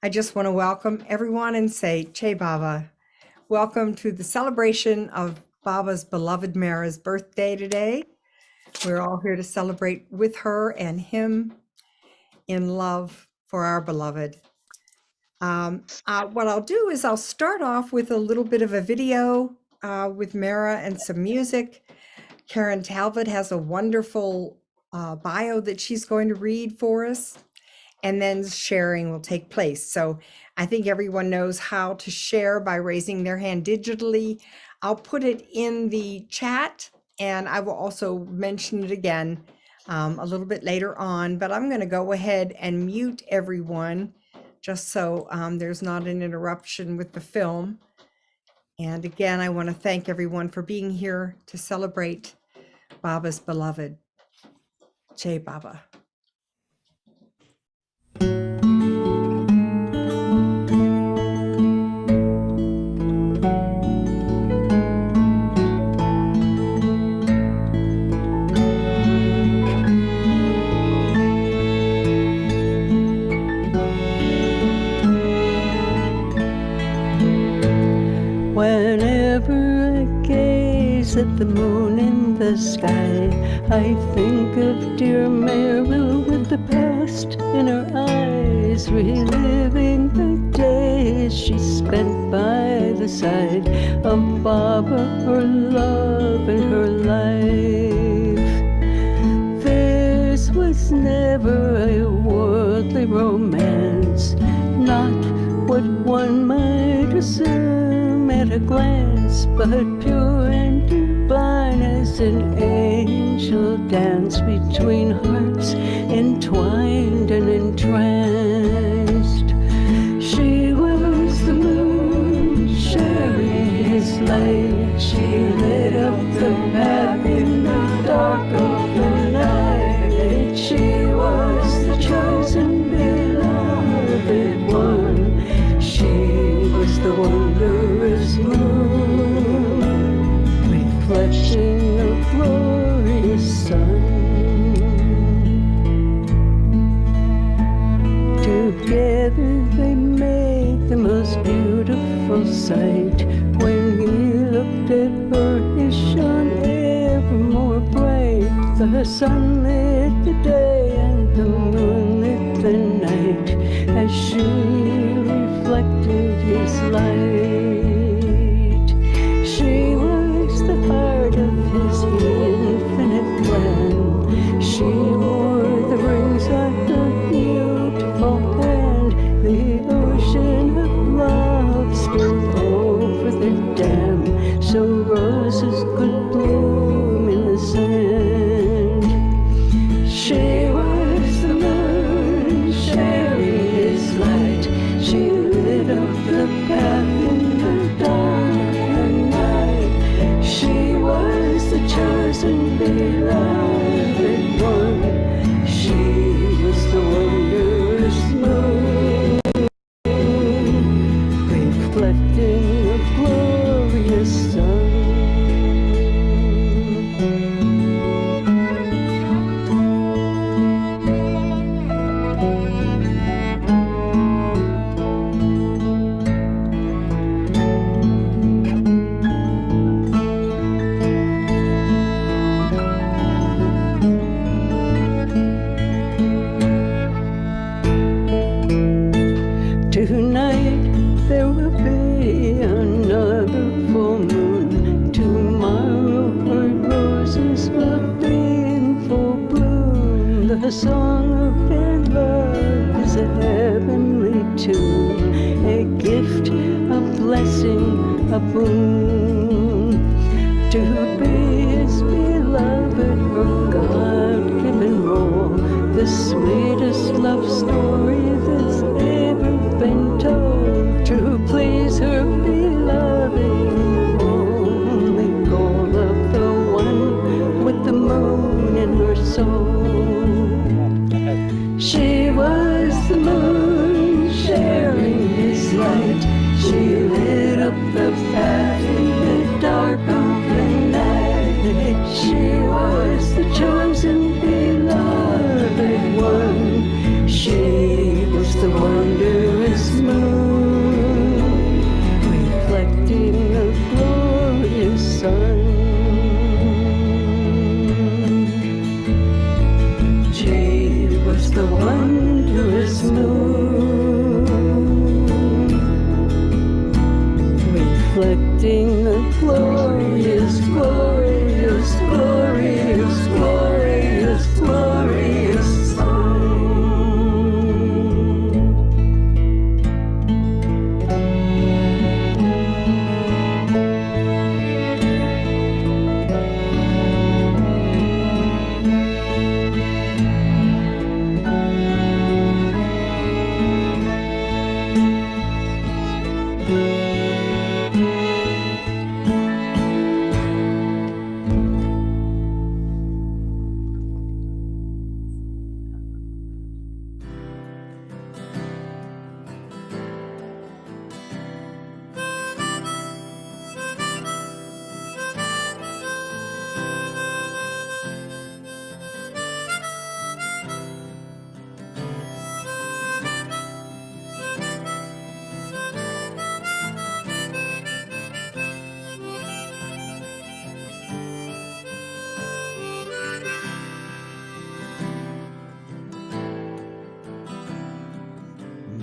I just want to welcome everyone and say, Che Baba. Welcome to the celebration of Baba's beloved Mehera's birthday today. We're all here to celebrate with her and him in love for our beloved. What I'll do is I'll start off with a little bit of a video with Mehera and some music. Karen Talbot has a wonderful bio that she's going to read for us. And then sharing will take place. So I think everyone knows how to share by raising their hand digitally. I'll put it in the chat and I will also mention it again a little bit later on, but I'm going to go ahead and mute everyone just so there's not an interruption with the film. And again, I want to thank everyone for being here to celebrate Baba's beloved. Jai Baba. Whenever I gaze at the moon in the sky, I think of dear Mehera with the past in her eyes, reliving the days she spent by the side of Baba, her love and her life. Theirs was never a worldly romance, not what one might assume at a glance, but pure and divine as an angel dance between hearts entwined and entranced. She was the moon sharing his light. She lit up the path in the dark of the night. She was the chosen beloved one. She was the wondrous moon, reflecting a glorious sun. Together they made the most beautiful sight. When he looked at her, he shone ever more bright. The sun lit the day and the moon lit the night, as she reflected his light. She was the heart of his infinite plan. She wore the rings like a beautiful hand. The ocean of love spilled over the dam, so roses could bloom in the sand. She was the moon sharing his light. She lit up the path in the dark and night. She was the chosen beloved one. She was the wondrous moon, reflecting a glorious sun. Tonight there will be another full moon. Tomorrow her roses will be in full bloom. The song of their love is a heavenly tune, a gift, a blessing, a boon. To be his beloved, her God-given role, the sweetest love story that's ever been told. To please her beloved, the only goal of the one with the moon in her soul. She was the moon sharing his light. She lit up the path in the dark of the night. She was the chosen beloved one. She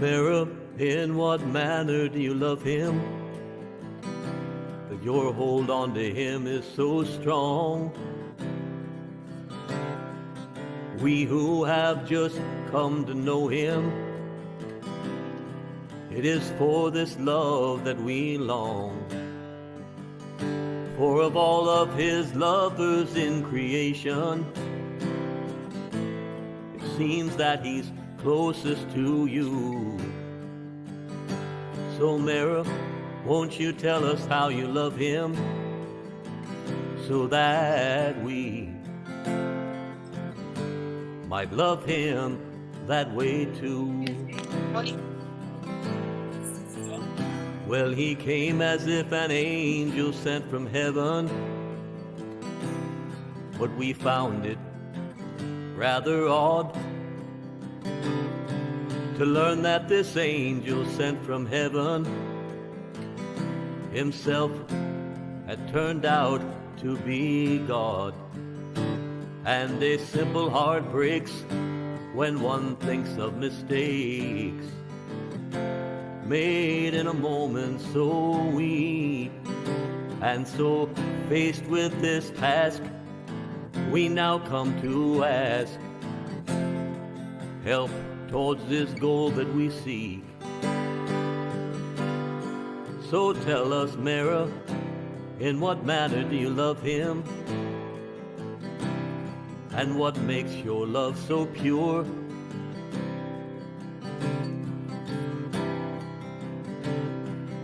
Mehera, in what manner do you love him? That your hold on to him is so strong. We who have just come to know him, it is for this love that we long. For of all of his lovers in creation, it seems that he's closest to you. So Mehera, won't you tell us how you love him, so that we might love him that way too. Well, he came as if an angel sent from heaven, but we found it rather odd to learn that this angel sent from heaven himself had turned out to be God. And a simple heart breaks when one thinks of mistakes made in a moment so weak. And so faced with this task, we now come to ask help towards this goal that we seek. So tell us, Mehera, in what manner do you love him? And what makes your love so pure?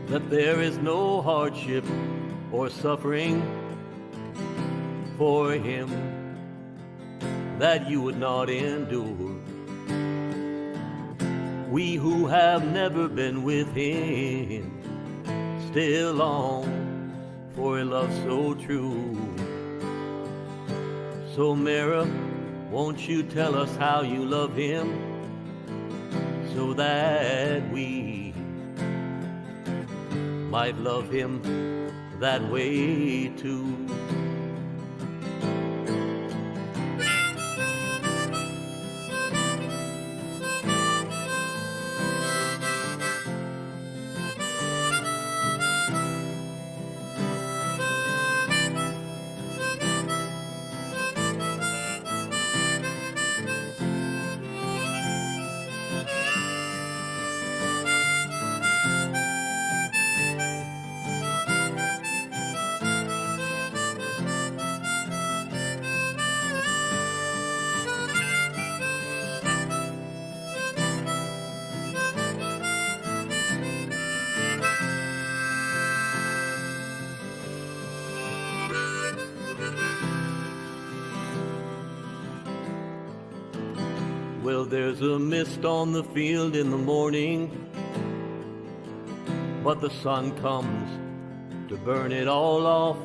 That there is no hardship or suffering for him that you would not endure. We who have never been with him still long for a love so true. So Mehera, won't you tell us how you love him, so that we might love him that way too. Well, there's a mist on the field in the morning, but the sun comes to burn it all off.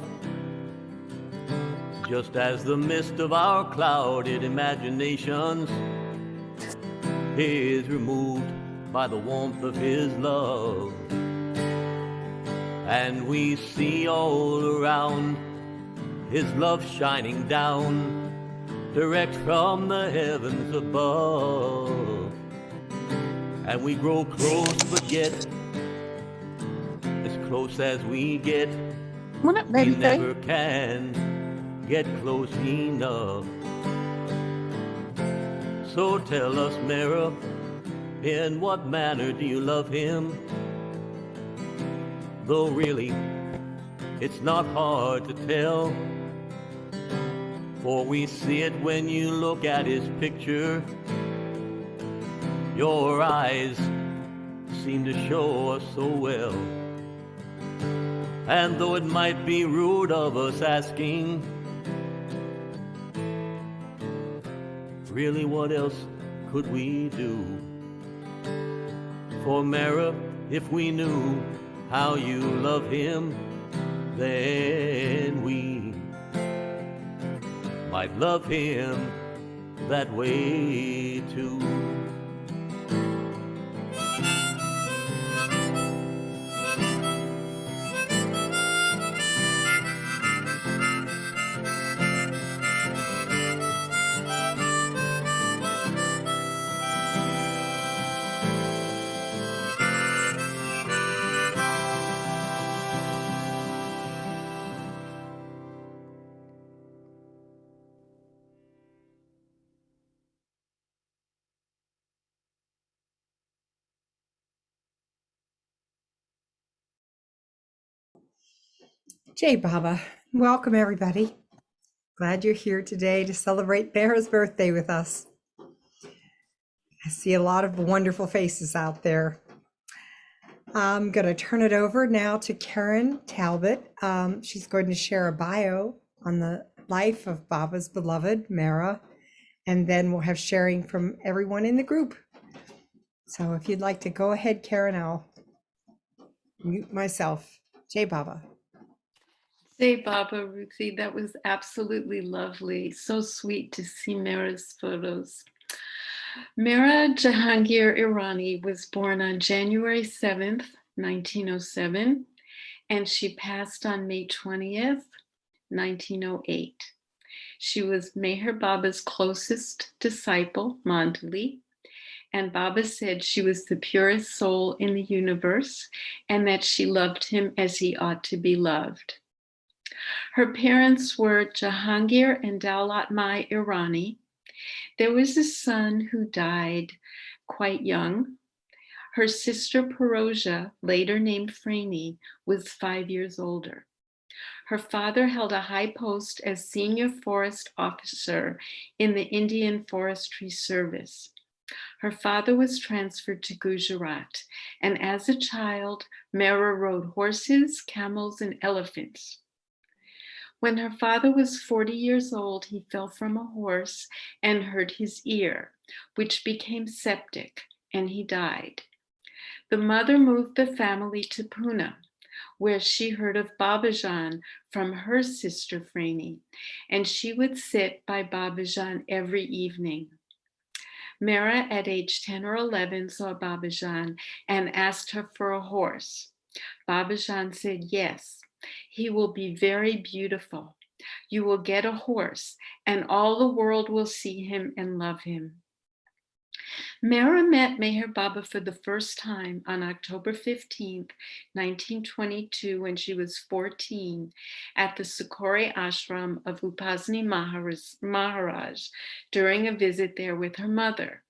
Just as the mist of our clouded imaginations is removed by the warmth of his love. And we see all around his love shining down direct from the heavens above. And we grow close, but yet as close as we get, What up, we baby? never can get close enough. So tell us, Mehera, in what manner do you love him? Though really, it's not hard to tell, for we see it when you look at his picture. Your eyes seem to show us so well. And though it might be rude of us asking, really what else could we do? For Mehera, if we knew how you love him, then we might love him that way too. Jay Baba, welcome everybody. Glad you're here today to celebrate Mehera's birthday with us. I see a lot of wonderful faces out there. I'm going to turn it over now to Karen Talbot. She's going to share a bio on the life of Baba's beloved, Mehera, and then we'll have sharing from everyone in the group. So if you'd like to go ahead, Karen, I'll mute myself. Jay Baba. Say, Baba, Ruthie, that was absolutely lovely. So sweet to see Mehera's photos. Mehera Jahangir Irani was born on January 7th, 1907, and she passed on May 20th, 1908. She was Meher Baba's closest disciple, Mandali, and Baba said she was the purest soul in the universe and that she loved him as he ought to be loved. Her parents were Jahangir and Daulat Mai Irani. There was a son who died quite young. Her sister Paroja, later named Frani, was 5 years older. Her father held a high post as senior forest officer in the Indian Forestry Service. Her father was transferred to Gujarat, and as a child, Mehera rode horses, camels, and elephants. When her father was 40 years old, he fell from a horse and hurt his ear, which became septic, and he died. The mother moved the family to Pune, where she heard of Babajan from her sister Frani, and she would sit by Babajan every evening. Mehera, at age 10 or 11, saw Babajan and asked her for a horse. Babajan said yes. He will be very beautiful. You will get a horse, and all the world will see him and love him. Mehera met Meher Baba for the first time on October 15th, 1922, when she was 14, at the Sikori ashram of Upasani Maharaj during a visit there with her mother.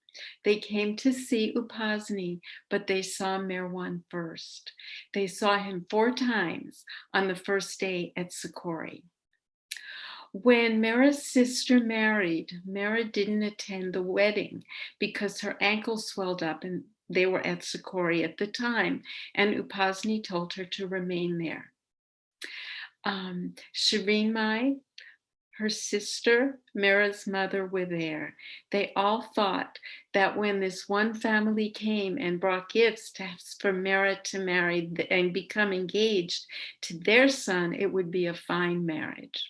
They came to see Upasani, but they saw Merwan first. They saw him 4 times on the first day at Sikori. When Mehera's sister married, Mehera didn't attend the wedding because her ankle swelled up and they were at Sikori at the time, and Upasani told her to remain there. Shireen Mai, her sister, Mehera's mother, were there. They all thought that when this one family came and brought gifts for Mehera to marry and become engaged to their son, it would be a fine marriage.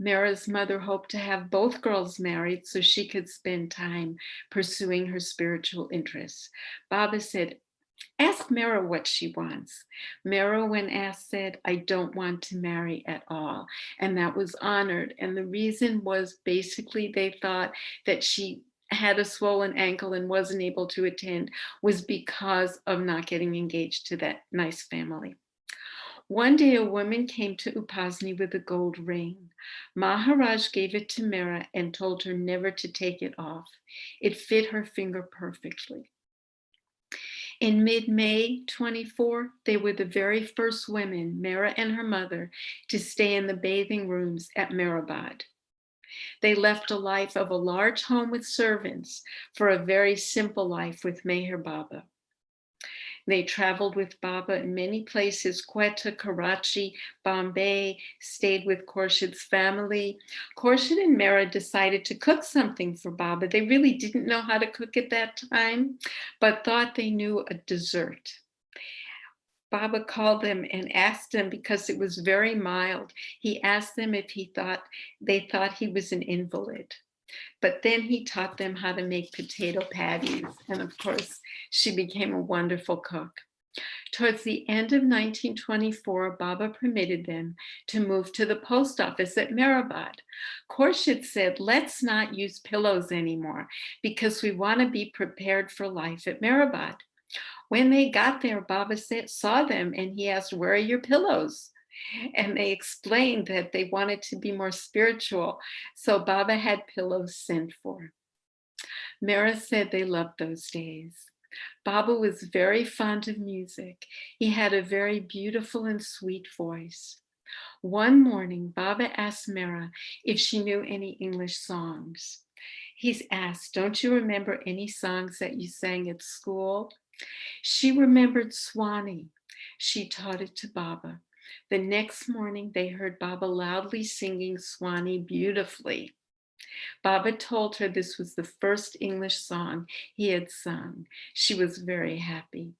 Mehera's mother hoped to have both girls married so she could spend time pursuing her spiritual interests. Baba said, ask Mehera what she wants. Mehera, when asked, said, I don't want to marry at all. And that was honored. And the reason was basically they thought that she had a swollen ankle and wasn't able to attend was because of not getting engaged to that nice family. One day a woman came to Upasani with a gold ring. Maharaj gave it to Mehera and told her never to take it off. It fit her finger perfectly. In mid-May 24, they were the very first women, Mehera and her mother, to stay in the bathing rooms at Meherabad. They left a life of a large home with servants for a very simple life with Meher Baba. They traveled with Baba in many places, Quetta, Karachi, Bombay, stayed with Khorshid's family. Khorshid and Mehera decided to cook something for Baba. They really didn't know how to cook at that time, but thought they knew a dessert. Baba called them and asked them, because it was very mild, he asked them if they thought he was an invalid. But then he taught them how to make potato patties. And of course, she became a wonderful cook. Towards the end of 1924, Baba permitted them to move to the post office at Meherabad. Khorshid said, let's not use pillows anymore because we want to be prepared for life at Meherabad. When they got there, Baba saw them and he asked, where are your pillows? And they explained that they wanted to be more spiritual. So Baba had pillows sent for. Mehera said they loved those days. Baba was very fond of music. He had a very beautiful and sweet voice. One morning, Baba asked Mehera if she knew any English songs. He's asked, "Don't you remember any songs that you sang at school?" She remembered Swanee. She taught it to Baba. The next morning, they heard Baba loudly singing Swanee beautifully. Baba told her this was the first English song he had sung. She was very happy.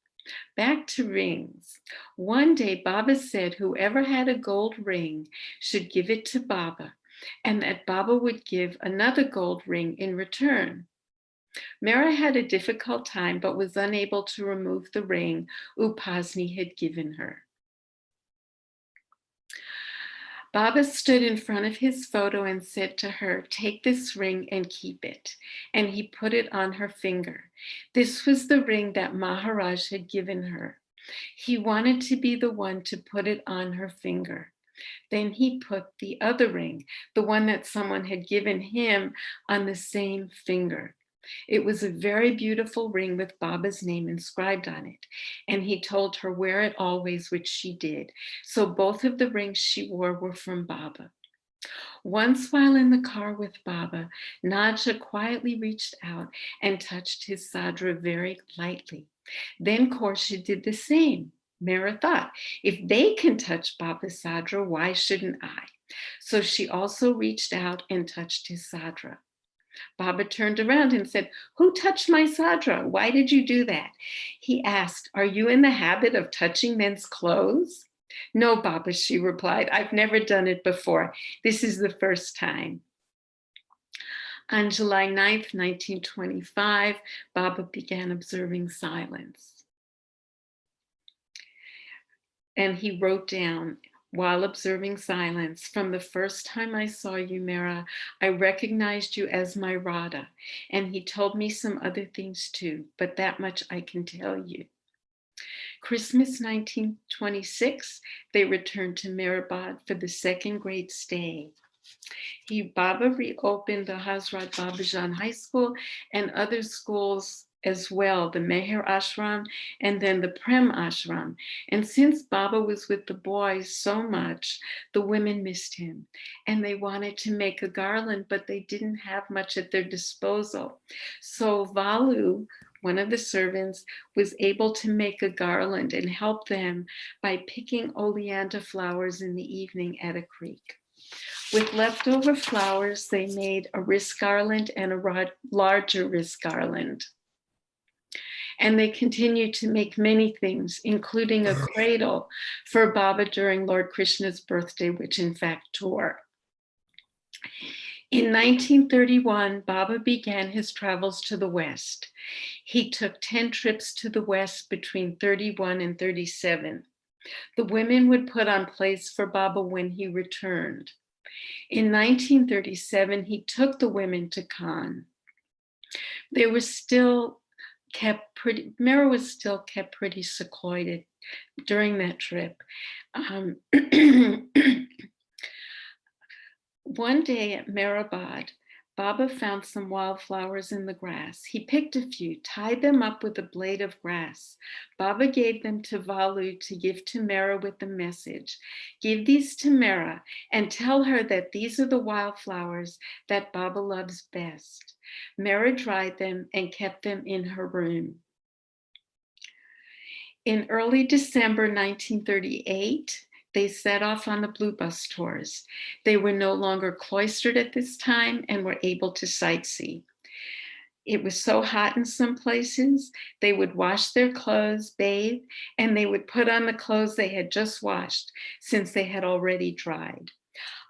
Back to rings. One day, Baba said whoever had a gold ring should give it to Baba, and that Baba would give another gold ring in return. Mehera had a difficult time, but was unable to remove the ring Upasni had given her. Baba stood in front of his photo and said to her, "Take this ring and keep it." And he put it on her finger. This was the ring that Maharaj had given her. He wanted to be the one to put it on her finger. Then he put the other ring, the one that someone had given him, on the same finger. It was a very beautiful ring with Baba's name inscribed on it, and he told her wear it always, which she did. So both of the rings she wore were from Baba. Once while in the car with Baba, Naja quietly reached out and touched his sadra very lightly. Then Korsha did the same. Mehera thought, if they can touch Baba's sadra, why shouldn't I? So she also reached out and touched his sadra. Baba turned around and said, "Who touched my sadra? Why did you do that?" He asked, "Are you in the habit of touching men's clothes?" "No, Baba," she replied. "I've never done it before. This is the first time." On July 9th, 1925, Baba began observing silence. And he wrote down, while observing silence, "From the first time I saw you, Mehera, I recognized you as my Radha." And he told me some other things too, but that much I can tell you. Christmas 1926, they returned to Meherabad for the second grade stay. Baba reopened the Hazrat Babajan High School and other schools as well, the Meher Ashram and then the Prem Ashram. And since Baba was with the boys so much, the women missed him and they wanted to make a garland, but they didn't have much at their disposal. So Valu, one of the servants, was able to make a garland and help them by picking oleander flowers in the evening at a creek. With leftover flowers, they made a wrist garland and a larger wrist garland. And they continued to make many things, including a cradle for Baba during Lord Krishna's birthday, which in fact tore. In 1931, Baba began his travels to the West. He took 10 trips to the West between 31 and 37. The women would put on plays for Baba when he returned. In 1937, he took the women to Cannes. They were still Mehera was still kept pretty secluded during that trip. One day at Meherabad, Baba found some wildflowers in the grass. He picked a few, tied them up with a blade of grass. Baba gave them to Valu to give to Mehera with the message, "Give these to Mehera and tell her that these are the wildflowers that Baba loves best." Mehera dried them and kept them in her room. In early December 1938, they set off on the Blue Bus tours. They were no longer cloistered at this time and were able to sightsee. It was so hot in some places, they would wash their clothes, bathe, and they would put on the clothes they had just washed since they had already dried.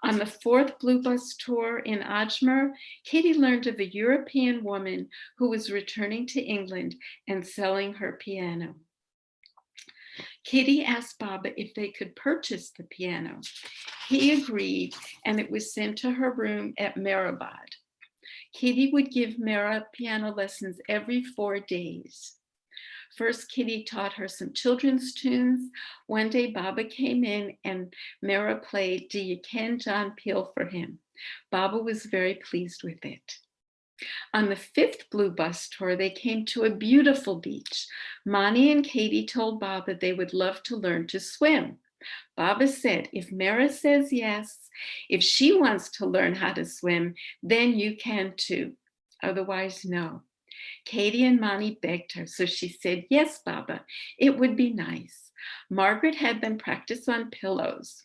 On the fourth Blue Bus tour in Ajmer, Kitty learned of a European woman who was returning to England and selling her piano. Kitty asked Baba if they could purchase the piano. He agreed, and it was sent to her room at Meherabad. Kitty would give Mehera piano lessons every 4 days. First, Kitty taught her some children's tunes. One day, Baba came in and Mehera played "Do You Ken John Peel" for him. Baba was very pleased with it. On the fifth Blue Bus tour, they came to a beautiful beach. Mani and Katie told Baba they would love to learn to swim. Baba said, if Mehera says yes, if she wants to learn how to swim, then you can too. Otherwise, no. Katie and Mani begged her, so she said, yes, Baba, it would be nice. Margaret had them practice on pillows.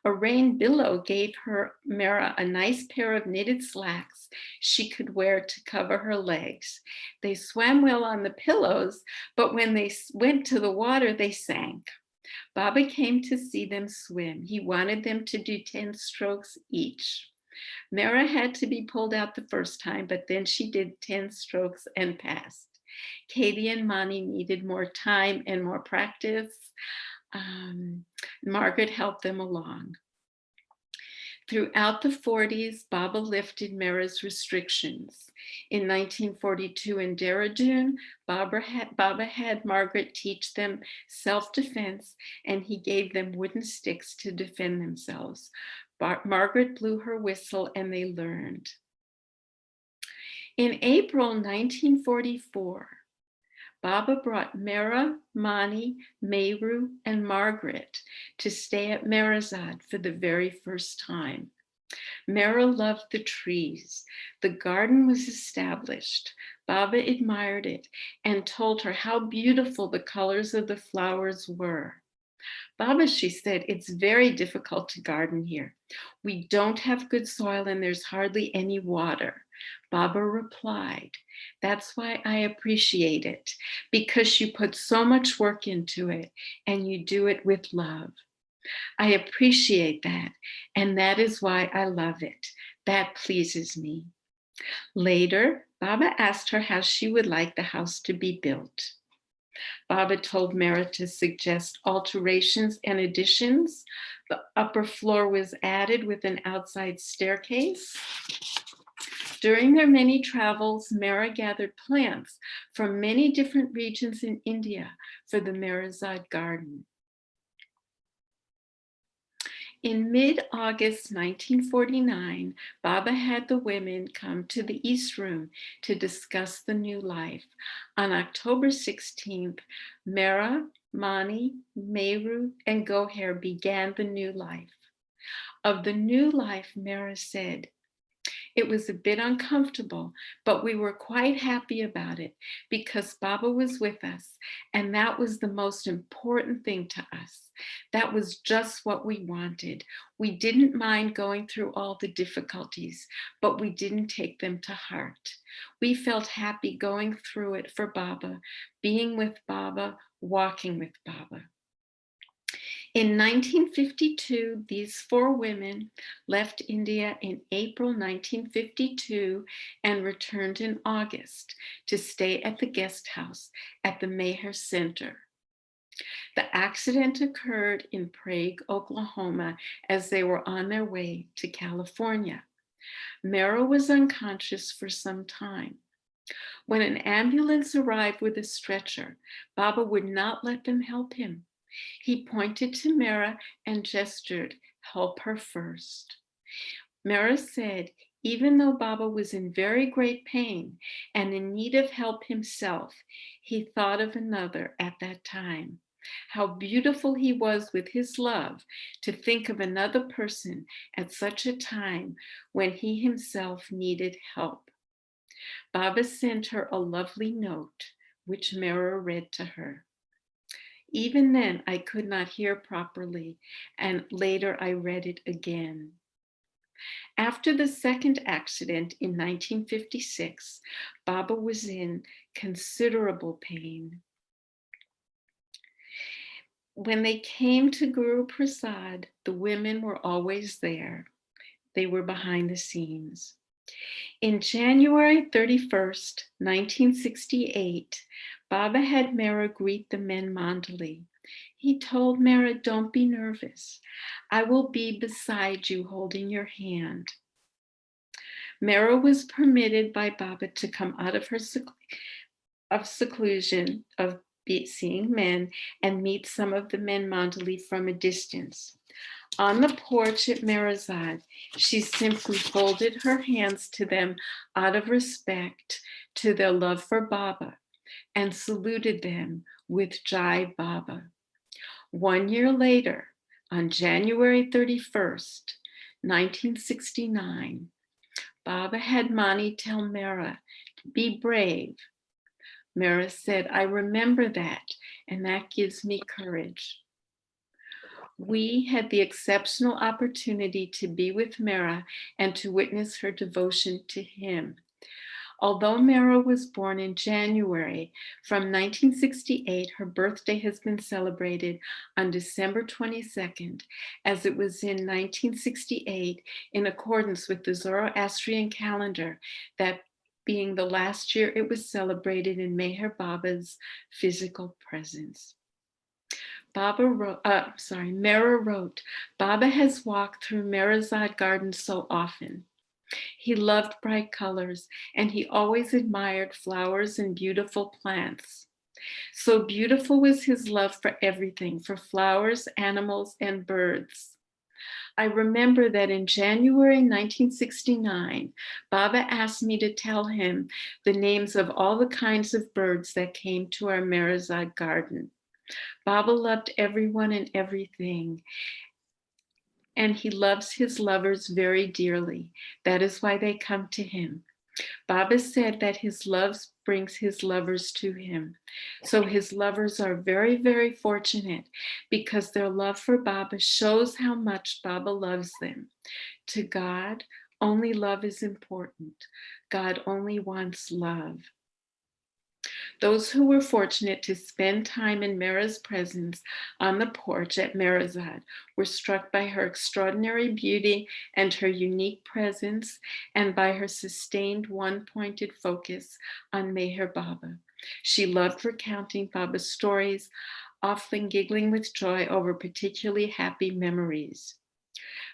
A rain billow gave her Mehera a nice pair of knitted slacks she could wear to cover her legs. They swam well on the pillows, but when they went to the water, they sank. Baba came to see them swim. He wanted them to do 10 strokes each. Mehera had to be pulled out the first time, but then she did 10 strokes and passed. Katie and Mani needed more time and more practice. Margaret helped them along. Throughout the 40s, Baba lifted Mehera's restrictions. In 1942 in Dehradun, Baba had Margaret teach them self-defense, and he gave them wooden sticks to defend themselves. Margaret blew her whistle and they learned. In April 1944, Baba brought Mehera, Mani, Mehru, and Margaret to stay at Meherazad for the very first time. Mehera loved the trees. The garden was established. Baba admired it and told her how beautiful the colors of the flowers were. Baba, she said, it's very difficult to garden here. We don't have good soil and there's hardly any water. Baba replied, that's why I appreciate it, because you put so much work into it and you do it with love. I appreciate that, and that is why I love it. That pleases me. Later, Baba asked her how she would like the house to be built. Baba told Mehera to suggest alterations and additions. The upper floor was added with an outside staircase. During their many travels, Mehera gathered plants from many different regions in India for the Meherazad garden. In mid-August 1949, Baba had the women come to the East Room to discuss the new life. On October 16th, Mehera, Mani, Mehru, and Goher began the new life. Of the new life, Mehera said, it was a bit uncomfortable, but we were quite happy about it because Baba was with us, and that was the most important thing to us. That was just what we wanted. We didn't mind going through all the difficulties, but we didn't take them to heart. We felt happy going through it for Baba, being with Baba, walking with Baba. In 1952, these 4 women left India in April 1952 and returned in August to stay at the guest house at the Mehera Center. The accident occurred in Prague, Oklahoma, as they were on their way to California. Mehera was unconscious for some time. When an ambulance arrived with a stretcher, Baba would not let them help him. He pointed to Mehera and gestured, help her first. Mehera said, even though Baba was in very great pain and in need of help himself, he thought of another at that time. How beautiful he was with his love to think of another person at such a time when he himself needed help. Baba sent her a lovely note, which Mehera read to her. Even then, I could not hear properly, and later I read it again. After the second accident in 1956, Baba was in considerable pain. When they came to Guru Prasad, the women were always there. They were behind the scenes. In January 31st, 1968, Baba had Mehera greet the men mandali. He told Mehera, don't be nervous. I will be beside you holding your hand. Mehera was permitted by Baba to come out of her seclusion, of seeing men and meet some of the men Mandali from a distance. On the porch at Meherazad, she simply folded her hands to them out of respect to their love for Baba and saluted them with Jai Baba. 1 year later, on January 31st, 1969, Baba had Mani tell Mehera, "Be brave." Mehera said, "I remember that, and that gives me courage." We had the exceptional opportunity to be with Mehera and to witness her devotion to him. Although Mehera was born in January, from 1968, her birthday has been celebrated on December 22nd, as it was in 1968, in accordance with the Zoroastrian calendar, that being the last year it was celebrated in Meher Baba's physical presence. Mehera wrote, "Baba has walked through Meherazad Garden so often. He loved bright colors, and he always admired flowers and beautiful plants. So beautiful was his love for everything, for flowers, animals, and birds. I remember that in January 1969, Baba asked me to tell him the names of all the kinds of birds that came to our Meherazad garden. Baba loved everyone and everything, and he loves his lovers very dearly. That is why they come to him. Baba said that his love brings his lovers to him. So his lovers are very, very fortunate because their love for Baba shows how much Baba loves them. To God, only love is important. God only wants love." Those who were fortunate to spend time in Mehera's presence on the porch at Meherazad were struck by her extraordinary beauty and her unique presence, and by her sustained one-pointed focus on Meher Baba. She loved recounting Baba's stories, often giggling with joy over particularly happy memories.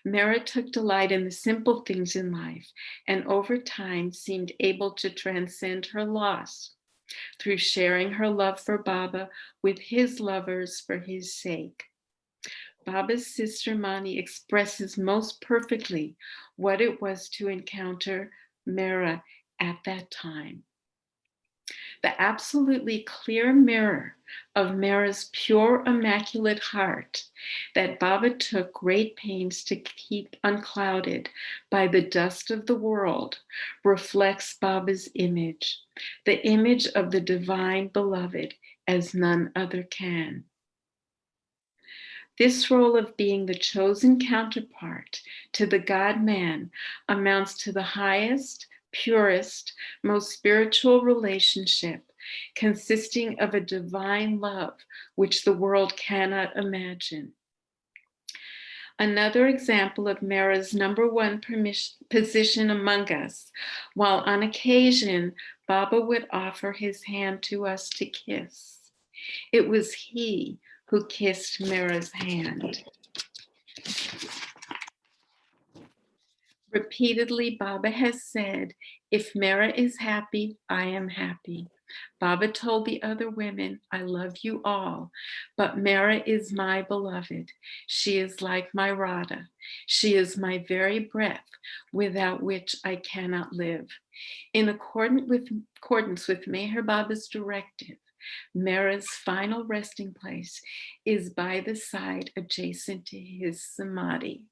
Mehera took delight in the simple things in life, and over time seemed able to transcend her loss through sharing her love for Baba with his lovers for his sake. Baba's sister Mani expresses most perfectly what it was to encounter Mehera at that time. The absolutely clear mirror of Mehera's pure, immaculate heart that Baba took great pains to keep unclouded by the dust of the world reflects Baba's image, the image of the divine beloved as none other can. This role of being the chosen counterpart to the God-man amounts to the highest, purest, most spiritual relationship, consisting of a divine love which the world cannot imagine. Another example of Mehera's number one position among us, while on occasion Baba would offer his hand to us to kiss. It was he who kissed Mehera's hand. Repeatedly, Baba has said, "If Mehera is happy, I am happy." Baba told the other women, "I love you all, but Mehera is my beloved. She is like my Radha. She is my very breath, without which I cannot live." In accordance with Meher Baba's directive, Mehera's final resting place is by the side adjacent to his samadhi,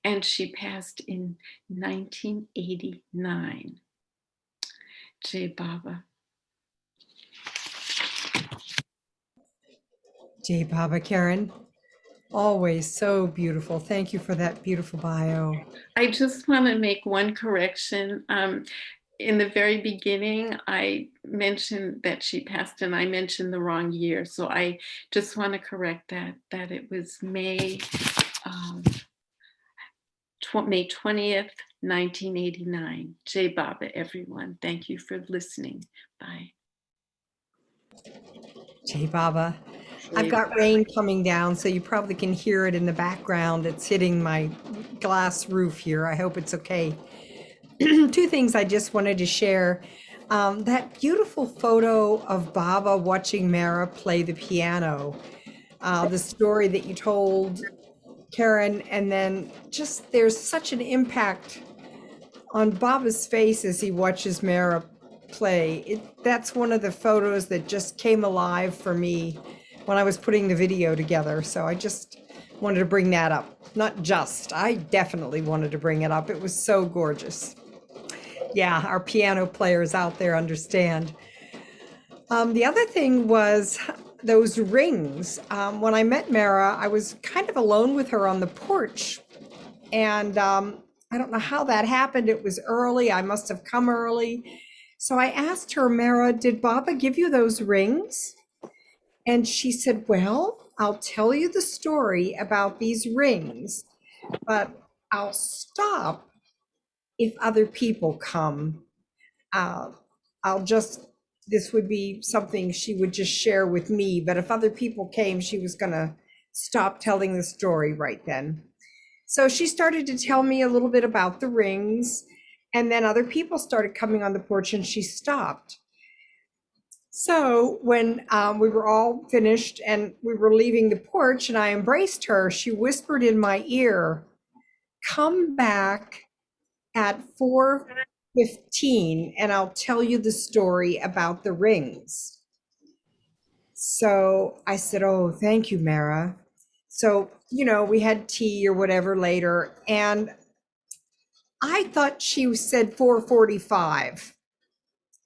and she passed in 1989. Jai Baba. Jai Baba, Karen. Always so beautiful. Thank you for that beautiful bio. I just want to make one correction. In the very beginning, I mentioned that she passed and I mentioned the wrong year. So I just want to correct that it was May 20th, 1989. Jai Baba, everyone. Thank you for listening. Bye. Jai Baba. I've got rain coming down, so you probably can hear it in the background. It's hitting my glass roof here. I hope it's okay. Two things I just wanted to share. That beautiful photo of Baba watching Mehera play the piano, the story that you told, Karen, and then just there's such an impact on Baba's face as he watches Mehera play. That's one of the photos that just came alive for me when I was putting the video together. So I just wanted to bring that up. Not just, I definitely wanted to bring it up. It was so gorgeous. Yeah, our piano players out there understand. The other thing was those rings. When I met Mehera, I was kind of alone with her on the porch. And I don't know how that happened. It was early. I must have come early. So I asked her, Mehera, did Baba give you those rings? And she said, well, I'll tell you the story about these rings, but I'll stop if other people come. This would be something she would just share with me, but if other people came, she was going to stop telling the story right then. So she started to tell me a little bit about the rings, and then other people started coming on the porch and she stopped. So when we were all finished and we were leaving the porch and I embraced her, she whispered in my ear, come back at 4:15 and I'll tell you the story about the rings. So I said, oh, thank you, Mehera. So, we had tea or whatever later, and I thought she said 4:45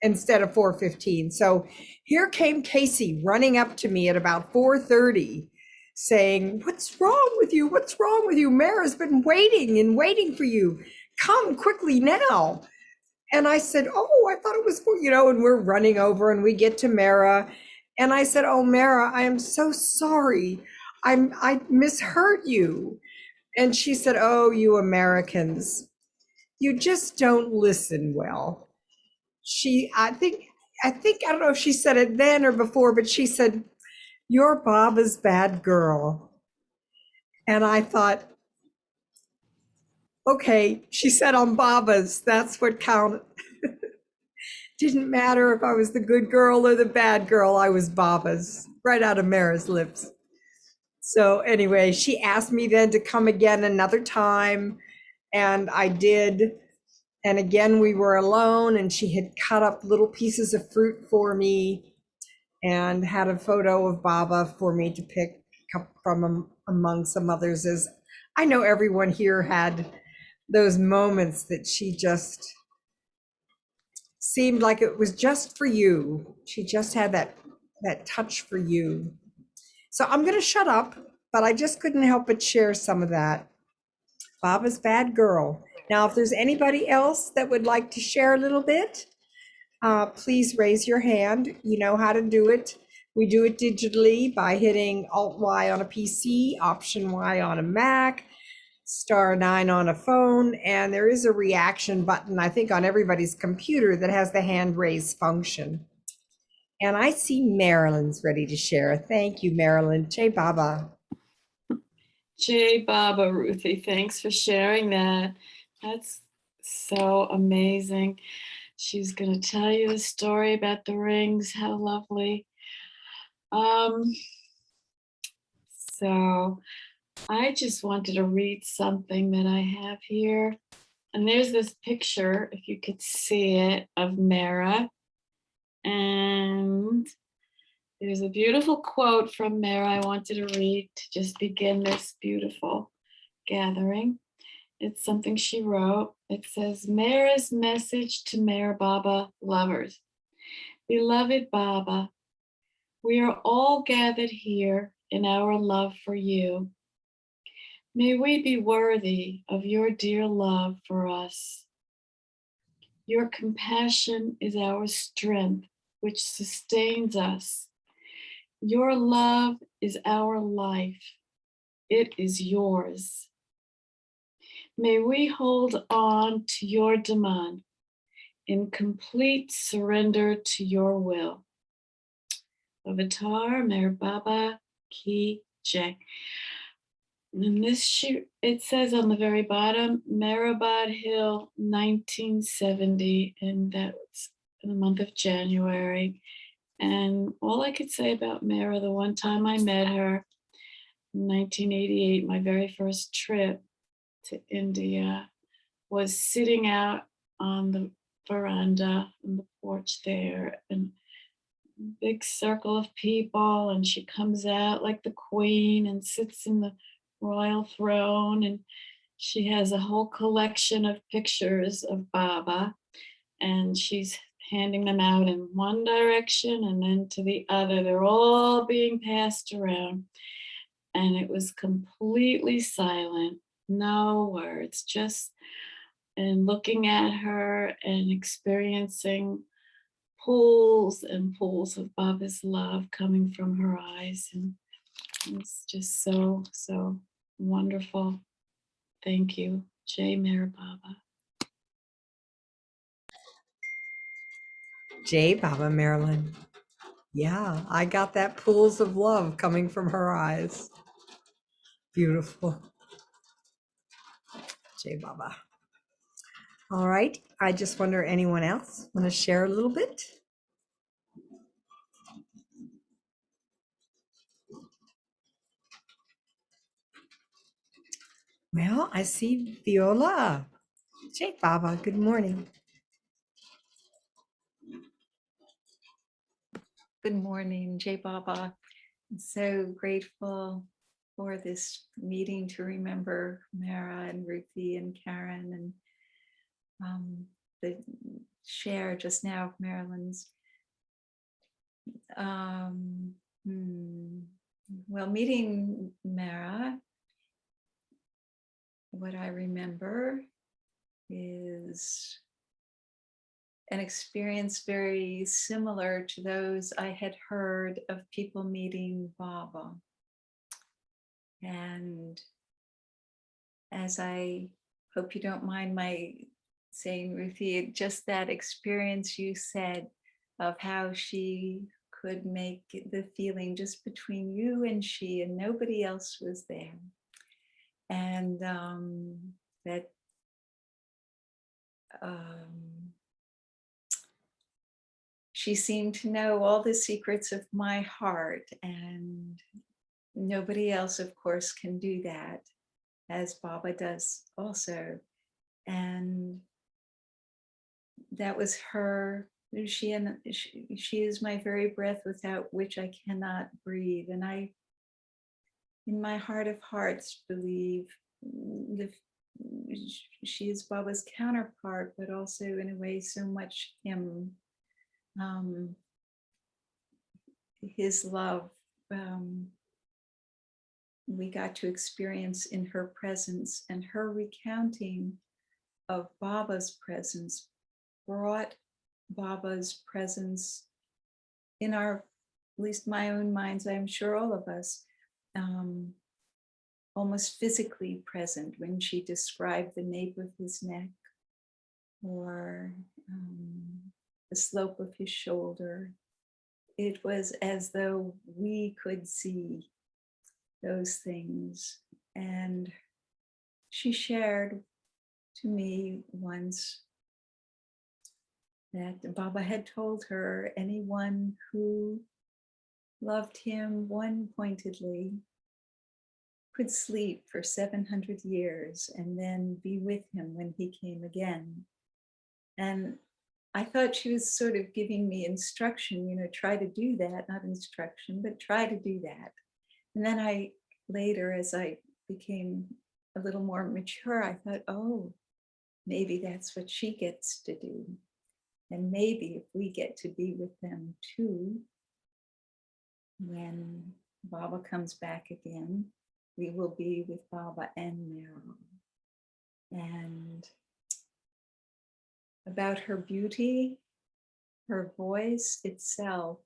instead of 4:15. So here came Casey running up to me at about 4:30 saying, what's wrong with you? What's wrong with you? Mehera's been waiting and waiting for you. Come quickly now. And I said, oh, I thought it was for, and we're running over and we get to Mehera. And I said, oh, Mehera, I am so sorry. I misheard you. And she said, oh, you Americans, you just don't listen well. I think, I don't know if she said it then or before, but she said, you're Baba's bad girl. And I thought, okay, she said I'm Baba's, that's what counted. Didn't matter if I was the good girl or the bad girl, I was Baba's, right out of Mehera's lips. So anyway, she asked me then to come again another time, and I did. And again, we were alone, and she had cut up little pieces of fruit for me and had a photo of Baba for me to pick up from among some others. As I know everyone here had those moments that she just seemed like it was just for you. She just had that touch for you. So I'm going to shut up, but I just couldn't help but share some of that. Baba's bad girl. Now, if there's anybody else that would like to share a little bit, please raise your hand. You know how to do it. We do it digitally by hitting Alt-Y on a PC, Option-Y on a Mac, *9 on a phone, and there is a reaction button, I think, on everybody's computer that has the hand raise function. And I see Marilyn's ready to share. Thank you, Marilyn. Jai Baba. Jai Baba, Ruthie, thanks for sharing that. That's so amazing. She's going to tell you the story about the rings. How lovely. So I just wanted to read something that I have here. And there's this picture, if you could see it, of Mehera. And there's a beautiful quote from Mehera I wanted to read to just begin this beautiful gathering. It's something she wrote. It says, Mehera's message to Mehera Baba lovers. Beloved Baba, we are all gathered here in our love for you. May we be worthy of your dear love for us. Your compassion is our strength, which sustains us. Your love is our life. It is yours. May we hold on to your demand in complete surrender to your will. Avatar Mehera Baba Ki Jai. And this it says on the very bottom, Mehrabad Hill, 1970, and that's in the month of January. And all I could say about Mehera, the one time I met her in 1988, my very first trip to India, was sitting out on the veranda on the porch there, and big circle of people, and she comes out like the queen and sits in the royal throne, and she has a whole collection of pictures of Baba, and she's handing them out in one direction and then to the other. They're all being passed around, and it was completely silent, no words, just and looking at her and experiencing pools and pools of Baba's love coming from her eyes. And it's just so, so wonderful. Thank you. Jai Mehera Baba. Jay Baba, Marilyn. Yeah, I got that pools of love coming from her eyes. Beautiful. Jay Baba. All right. I just wonder, anyone else want to share a little bit? Well, I see Viola. Jay Baba, good morning. Good morning, Jay Baba. I'm so grateful for this meeting to remember Mehera and Ruthie and Karen, and the share just now of Marilyn's. Well, meeting Mehera, what I remember is an experience very similar to those I had heard of people meeting Baba. And as I hope you don't mind my saying, Ruthie, just that experience you said of how she could make the feeling just between you and she, and nobody else was there. And that she seemed to know all the secrets of my heart, and nobody else, of course, can do that, as Baba does also. And that was her. She is my very breath without which I cannot breathe. And I, in my heart of hearts, believe she is Baba's counterpart, but also in a way so much him. His love we got to experience in her presence, and her recounting of Baba's presence brought Baba's presence in our, at least my own minds, I'm sure all of us, almost physically present when she described the nape of his neck, or the slope of his shoulder. It was as though we could see those things. And she shared to me once that Baba had told her anyone who loved him one pointedly could sleep for 700 years and then be with him when he came again. And I thought she was sort of giving me instruction, try to do that, not instruction, but try to do that. And then I later, as I became a little more mature, I thought, oh, maybe that's what she gets to do. And maybe if we get to be with them too, when Baba comes back again, we will be with Baba and Mehera. And about her beauty, her voice itself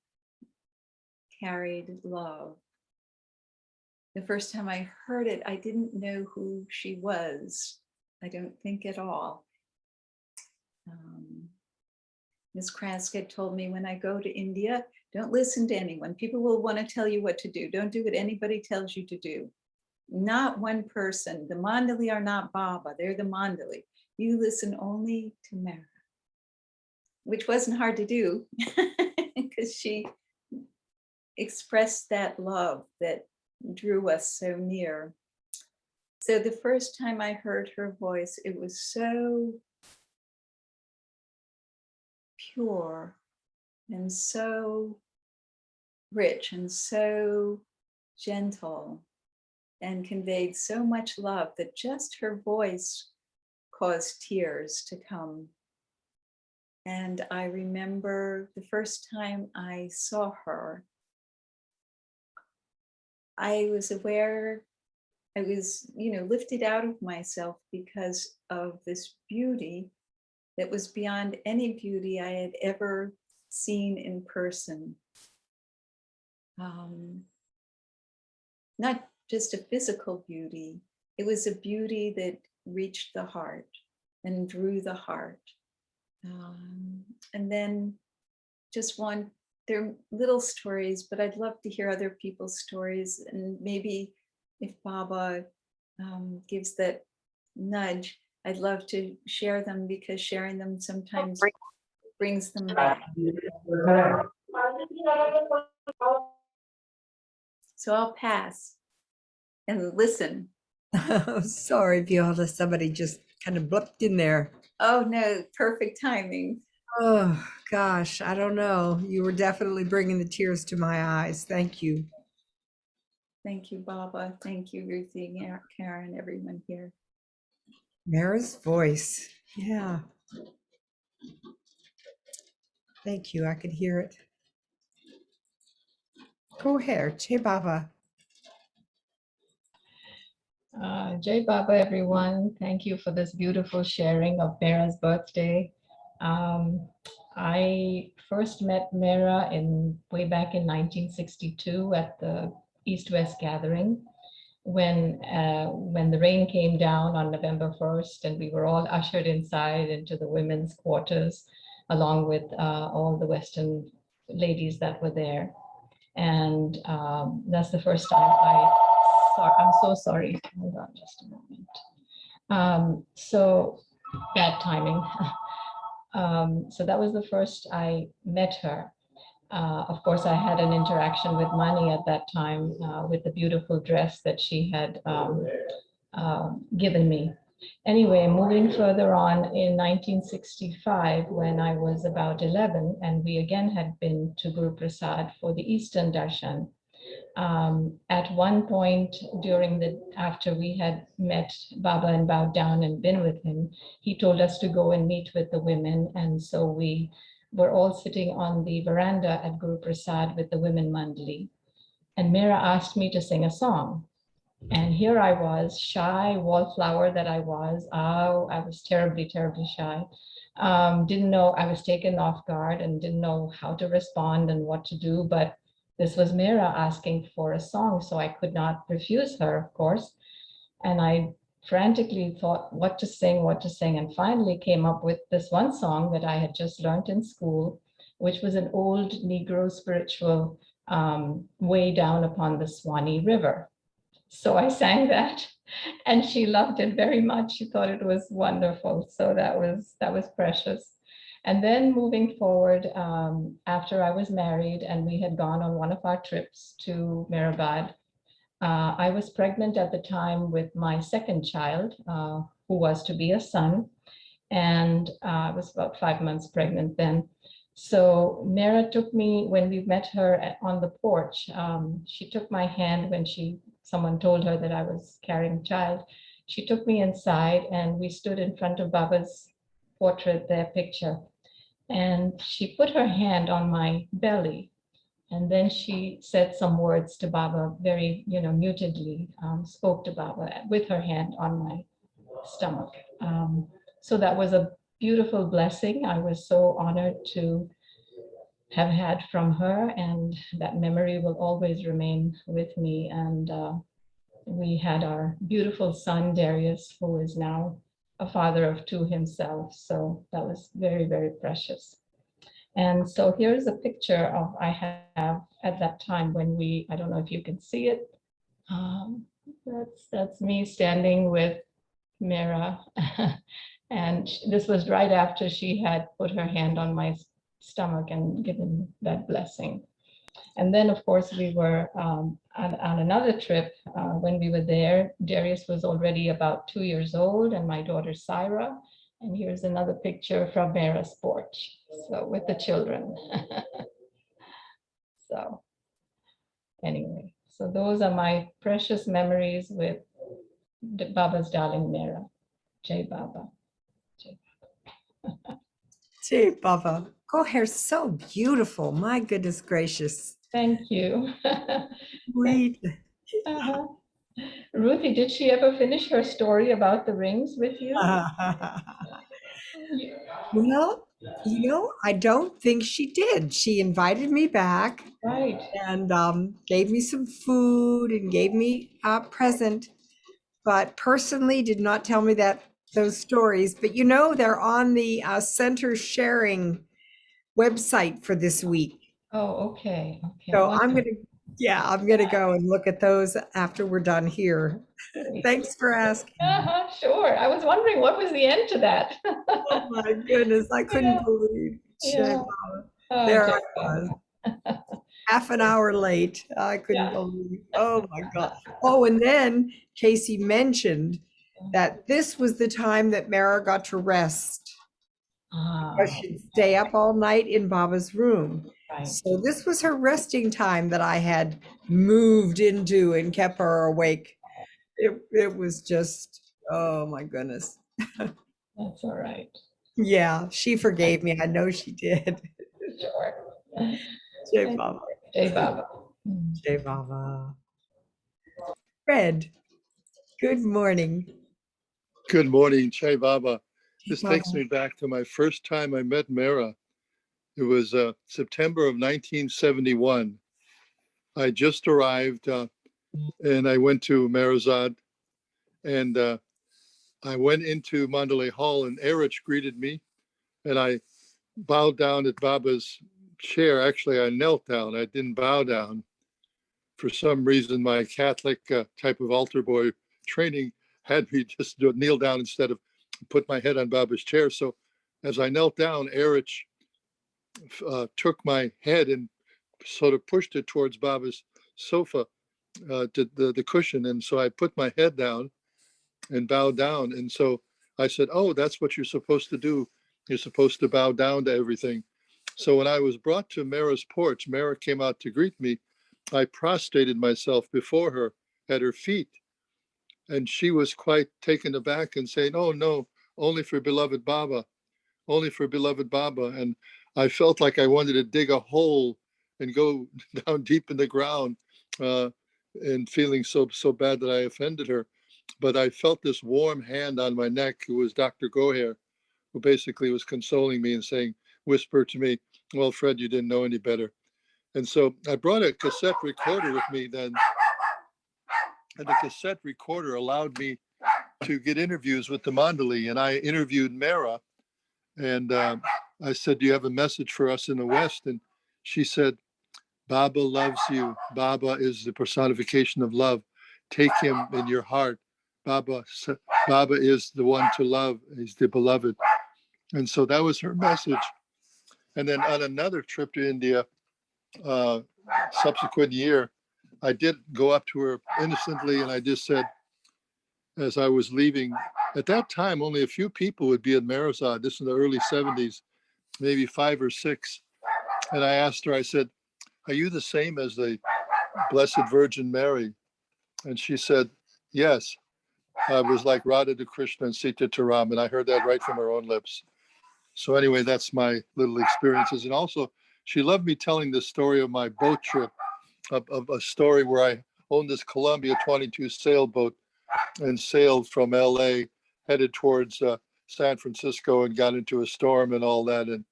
carried love. The first time I heard it, I didn't know who she was. I don't think at all. Ms. Kraskett told me, when I go to India, don't listen to anyone. People will want to tell you what to do. Don't do what anybody tells you to do. Not one person. The Mandali are not Baba. They're the Mandali. You listen only to Mehera. which wasn't hard to do because she expressed that love that drew us so near. So the first time I heard her voice, it was so pure and so rich and so gentle and conveyed so much love that just her voice caused tears to come. And I remember the first time I saw her, I was aware, I was, lifted out of myself because of this beauty that was beyond any beauty I had ever seen in person. Not just a physical beauty, it was a beauty that reached the heart and drew the heart. And then they're little stories, but I'd love to hear other people's stories. And maybe if Baba gives that nudge, I'd love to share them because sharing them sometimes brings them back. So I'll pass and listen. Sorry, Viola, somebody just kind of blipped in there. Oh no, perfect timing. Oh, gosh, I don't know. You were definitely bringing the tears to my eyes. Thank you. Thank you, Baba. Thank you, Ruthie, Karen, everyone here. Mara's voice. Yeah. Thank you. I could hear it. Go ahead, Che Baba. Jai Baba, everyone. Thank you for this beautiful sharing of Mehera's birthday. I first met Mehera way back in 1962 at the East-West Gathering when the rain came down on November 1st and we were all ushered inside into the women's quarters along with all the Western ladies that were there. And that's the first time I'm so sorry. Hold on just a moment. So bad timing. So that was the first I met her. Of course, I had an interaction with Mani at that time with the beautiful dress that she had given me. Anyway, moving further on in 1965, when I was about 11, and we again had been to Guru Prasad for the Eastern Darshan. At one point after we had met Baba and bowed down and been with him, he told us to go and meet with the women. And so we were all sitting on the veranda at Guru Prasad with the women mandali. And Mehera asked me to sing a song. And here I was, shy wallflower that I was. Oh, I was terribly, terribly shy. Didn't know, I was taken off guard and didn't know how to respond and what to do. But this was Mehera asking for a song, so I could not refuse her, of course. And I frantically thought what to sing, and finally came up with this one song that I had just learned in school, which was an old Negro spiritual, Way Down Upon the Swanee River. So I sang that and she loved it very much. She thought it was wonderful. So that was precious. And then moving forward, after I was married and we had gone on one of our trips to Meherabad, I was pregnant at the time with my second child, who was to be a son. And I was about 5 months pregnant then. So Mehera took me, when we met her on the porch, she took my hand when someone told her that I was carrying a child. She took me inside and we stood in front of Baba's portrait, their picture. And she put her hand on my belly. And then she said some words to Baba, very, mutedly, spoke to Baba with her hand on my stomach. So that was a beautiful blessing. I was so honored to have had from her, and that memory will always remain with me. And we had our beautiful son, Darius, who is now a father of two himself. So that was very, very precious. And so here's a picture of I have at that time when I don't know if you can see it. That's me standing with Mehera. And this was right after she had put her hand on my stomach and given that blessing. And then, of course, we were on another trip. When we were there, Darius was already about 2 years old, and my daughter Syra. And here's another picture from Mehera's porch, so with the children. So anyway, so those are my precious memories with Baba's darling Mehera. Jai Baba. Jai Gee, Baba. Oh, hair's so beautiful. My goodness gracious. Thank you. Sweet. Uh-huh. Ruthie, did she ever finish her story about the rings with you? Well, I don't think she did. She invited me back Right. and gave me some food and gave me a present, but personally did not tell me those stories. But they're on the center sharing website for this week. Oh, okay. Okay. So Wonderful. I'm gonna go and look at those after we're done here. Thanks for asking. Sure. I was wondering what was the end to that. Oh my goodness, I couldn't Yeah. believe. Yeah. Oh, There Jai I was, Baba. half an hour late. I couldn't Yeah. believe. Oh my God. Oh, and then Casey mentioned that this was the time that Mara got to rest. Because Ah, she'd stay up all night in Baba's room. right. So this was her resting time that I had moved into and kept her awake. It was just, oh my goodness. That's all right. Yeah, she forgave me. I know she did. Sure. Jai Baba. Jai Baba. Jai Baba. Fred, good morning. Good morning, Jai Baba. This Baba. takes me back to my first time I met Mehera. It was September of 1971. I just arrived and I went to Meherazad, and I went into Mandalay Hall, and Erich greeted me, and I bowed down at Baba's chair. Actually, I knelt down. I didn't bow down. For some reason, my Catholic type of altar boy training had me just kneel down instead of put my head on Baba's chair. So as I knelt down, Erich took my head and sort of pushed it towards Baba's sofa, to the cushion. And so I put my head down and bowed down. And so I said, oh, that's what you're supposed to do. You're supposed to bow down to everything. So when I was brought to Mehera's porch, Mehera came out to greet me. I prostrated myself before her at her feet. And she was quite taken aback and saying, oh, no, only for beloved Baba, only for beloved Baba. And I felt like I wanted to dig a hole and go down deep in the ground, and feeling so bad that I offended her. But I felt this warm hand on my neck, who was Dr. Goher, who basically was consoling me and saying, whisper to me, well, Fred, you didn't know any better. And so I brought a cassette recorder with me then, and the cassette recorder allowed me to get interviews with the Mandali. And I interviewed Mehera, and I said, do you have a message for us in the West? And she said, Baba loves you. Baba is the personification of love. Take him in your heart. Baba is the one to love. He's the beloved. And so that was her message. And then on another trip to India, subsequent year, I did go up to her innocently, and I just said, as I was leaving, at that time, only a few people would be at Meherazad. This in the early 70s, maybe 5 or 6. And I asked her, I said, are you the same as the Blessed Virgin Mary? And she said, yes. I was like Radha to Krishna and Sita to Ram. And I heard that right from her own lips. So anyway, that's my little experiences. And also, she loved me telling the story of my boat trip, of a story where I owned this Columbia 22 sailboat and sailed from LA, headed towards San Francisco, and got into a storm and all that. And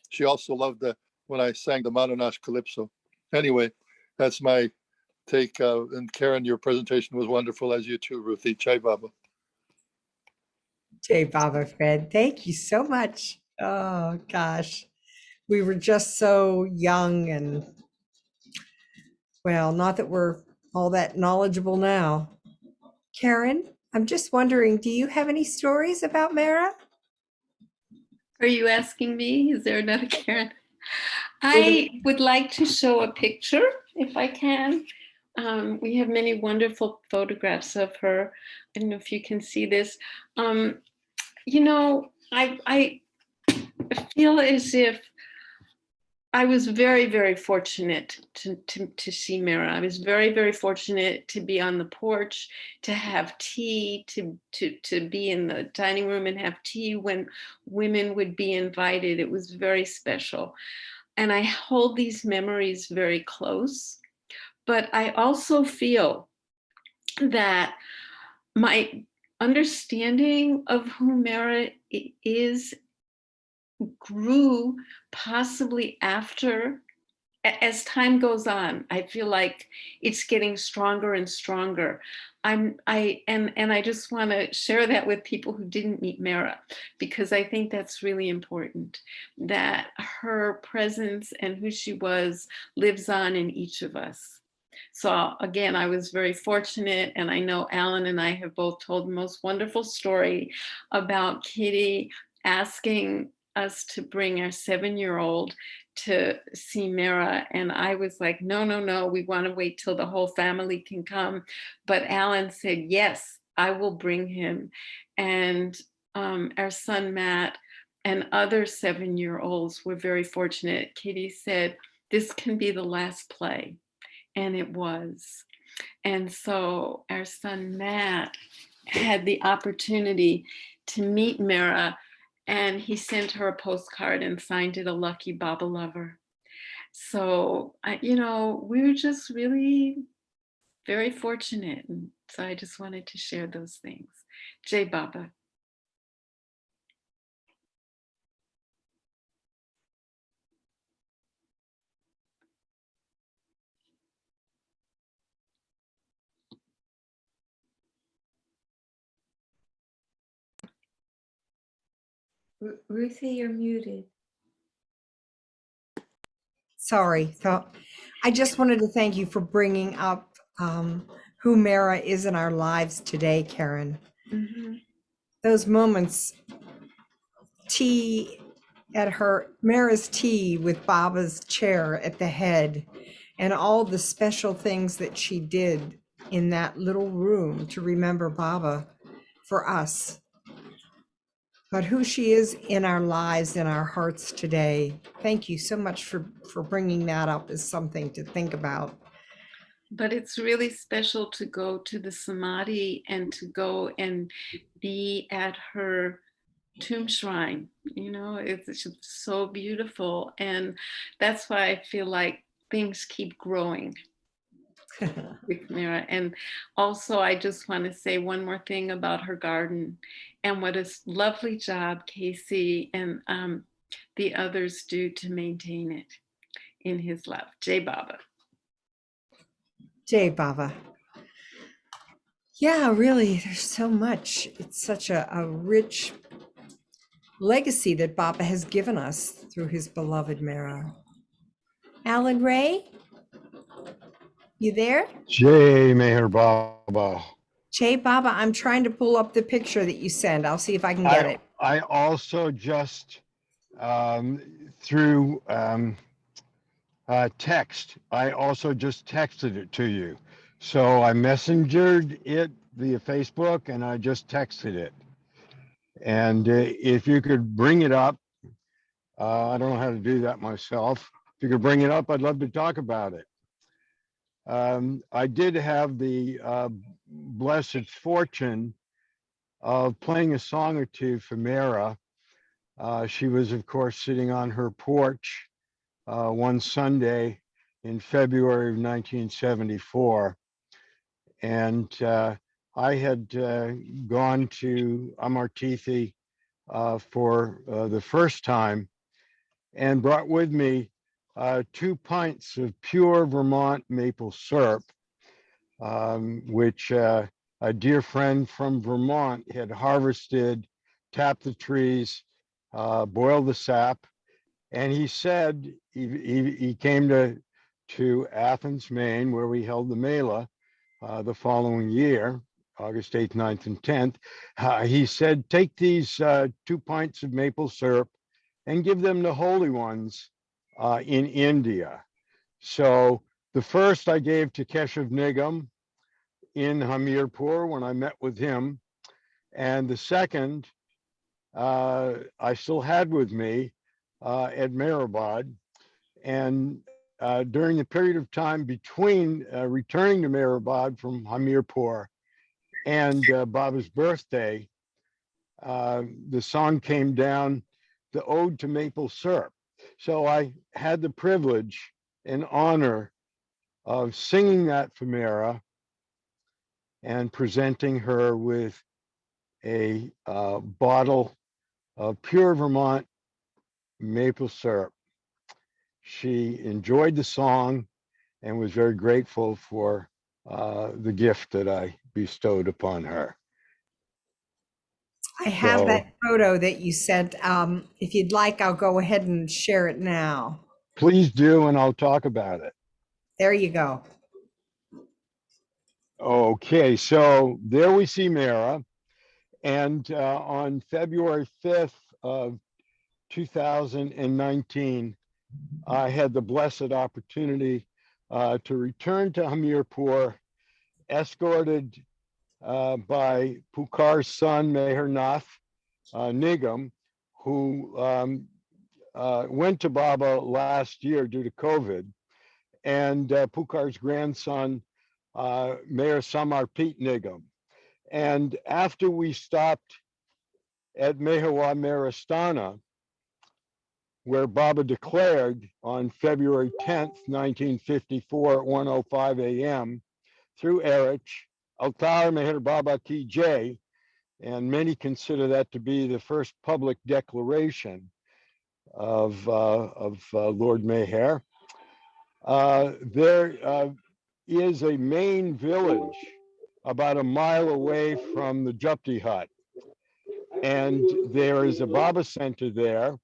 she also loved when I sang the Manonash Calypso. Anyway, that's my take. And Karen, your presentation was wonderful, as you too, Ruthie. Jai Baba. Jai Baba, Fred. Thank you so much. Oh gosh. We were just so young, and well, not that we're all that knowledgeable now. Karen, I'm just wondering, do you have any stories about Mehera? Are you asking me? Is there another Karen? I would like to show a picture if I can. We have many wonderful photographs of her. I don't know if you can see this. You know, I feel as if I was very, very fortunate to see Mehera. I was very, very fortunate to be on the porch, to have tea, to be in the dining room and have tea when women would be invited. It was very special. And I hold these memories very close. But I also feel that my understanding of who Mehera is grew possibly after, as time goes on. I feel like it's getting stronger and stronger. I just want to share that with people who didn't meet Mehera, because I think that's really important, that her presence and who she was lives on in each of us. So again, I was very fortunate, and I know Alan and I have both told the most wonderful story about Kitty asking us to bring our 7-year-old to see Mehera. And I was like, no, no, no, we want to wait till the whole family can come. But Alan said, yes, I will bring him. And our son, Matt, and other 7-year-olds were very fortunate. Kitty said, this can be the last play. And it was. And so our son, Matt, had the opportunity to meet Mehera, and he sent her a postcard and signed it a lucky Baba lover. So, you know, we were just really very fortunate. And so I just wanted to share those things. Jai Baba. Ruthie, you're muted. Sorry. So I just wanted to thank you for bringing up who Mehera is in our lives today, Karen. Mm-hmm. Those moments, tea at Mehera's tea with Baba's chair at the head, and all the special things that she did in that little room to remember Baba for us. But who she is in our lives, in our hearts today. Thank you so much for bringing that up as something to think about. But it's really special to go to the Samadhi and to go and be at her tomb shrine. You know, it's just so beautiful. And that's why I feel like things keep growing with Mehera. And also, I just want to say one more thing about her garden and what a lovely job Casey and the others do to maintain it in his love. Jai Baba. Jai Baba. Yeah, really, there's so much. It's such a rich legacy that Baba has given us through his beloved Mehera. Alan Ray, you there? Jai Meher Baba. Jai Baba, I'm trying to pull up the picture that you sent. I'll see if I can get it. I also just through text, I also just texted it to you. So I messengered it via Facebook and I just texted it. And if you could bring it up, I don't know how to do that myself. If you could bring it up, I'd love to talk about it. I did have the blessed fortune of playing a song or two for Mehera. She was, of course, sitting on her porch one Sunday in February of 1974. And I had gone to Amartithi for the first time and brought with me 2 pints of pure Vermont maple syrup, which a dear friend from Vermont had harvested, tapped the trees, boiled the sap, and he said he came to Athens, Maine, where we held the Mela the following year, August 8th, 9th, and 10th. He said, take these 2 pints of maple syrup and give them to holy ones in India. So the first I gave to Keshav Nigam in Hamirpur when I met with him. And the second I still had with me at Meherabad. And during the period of time between returning to Meherabad from Hamirpur and Baba's birthday, the song came down, the Ode to Maple Syrup. So I had the privilege and honor of singing that for Mehera and presenting her with a bottle of pure Vermont maple syrup. She enjoyed the song and was very grateful for the gift that I bestowed upon her. I have So that photo that you sent. If you'd like, I'll go ahead and share it now. please do, and I'll talk about it. There you go. Okay, so there we see Mehera. And on February 5th of 2019, I had the blessed opportunity to return to Hamirpur, escorted by Pukar's son, Meher Nigam, who went to Baba last year due to COVID, and Pukar's grandson, Meher Samarpit Nigam. And after we stopped at Mehera Maristana, where Baba declared on February 10th, 1954 at 1:05 a.m. through Erich, Altar Meher Baba Ki Jai, and many consider that to be the first public declaration of Lord Meher. There is a main village about a mile away from the Japti hut, and there is a Baba center there.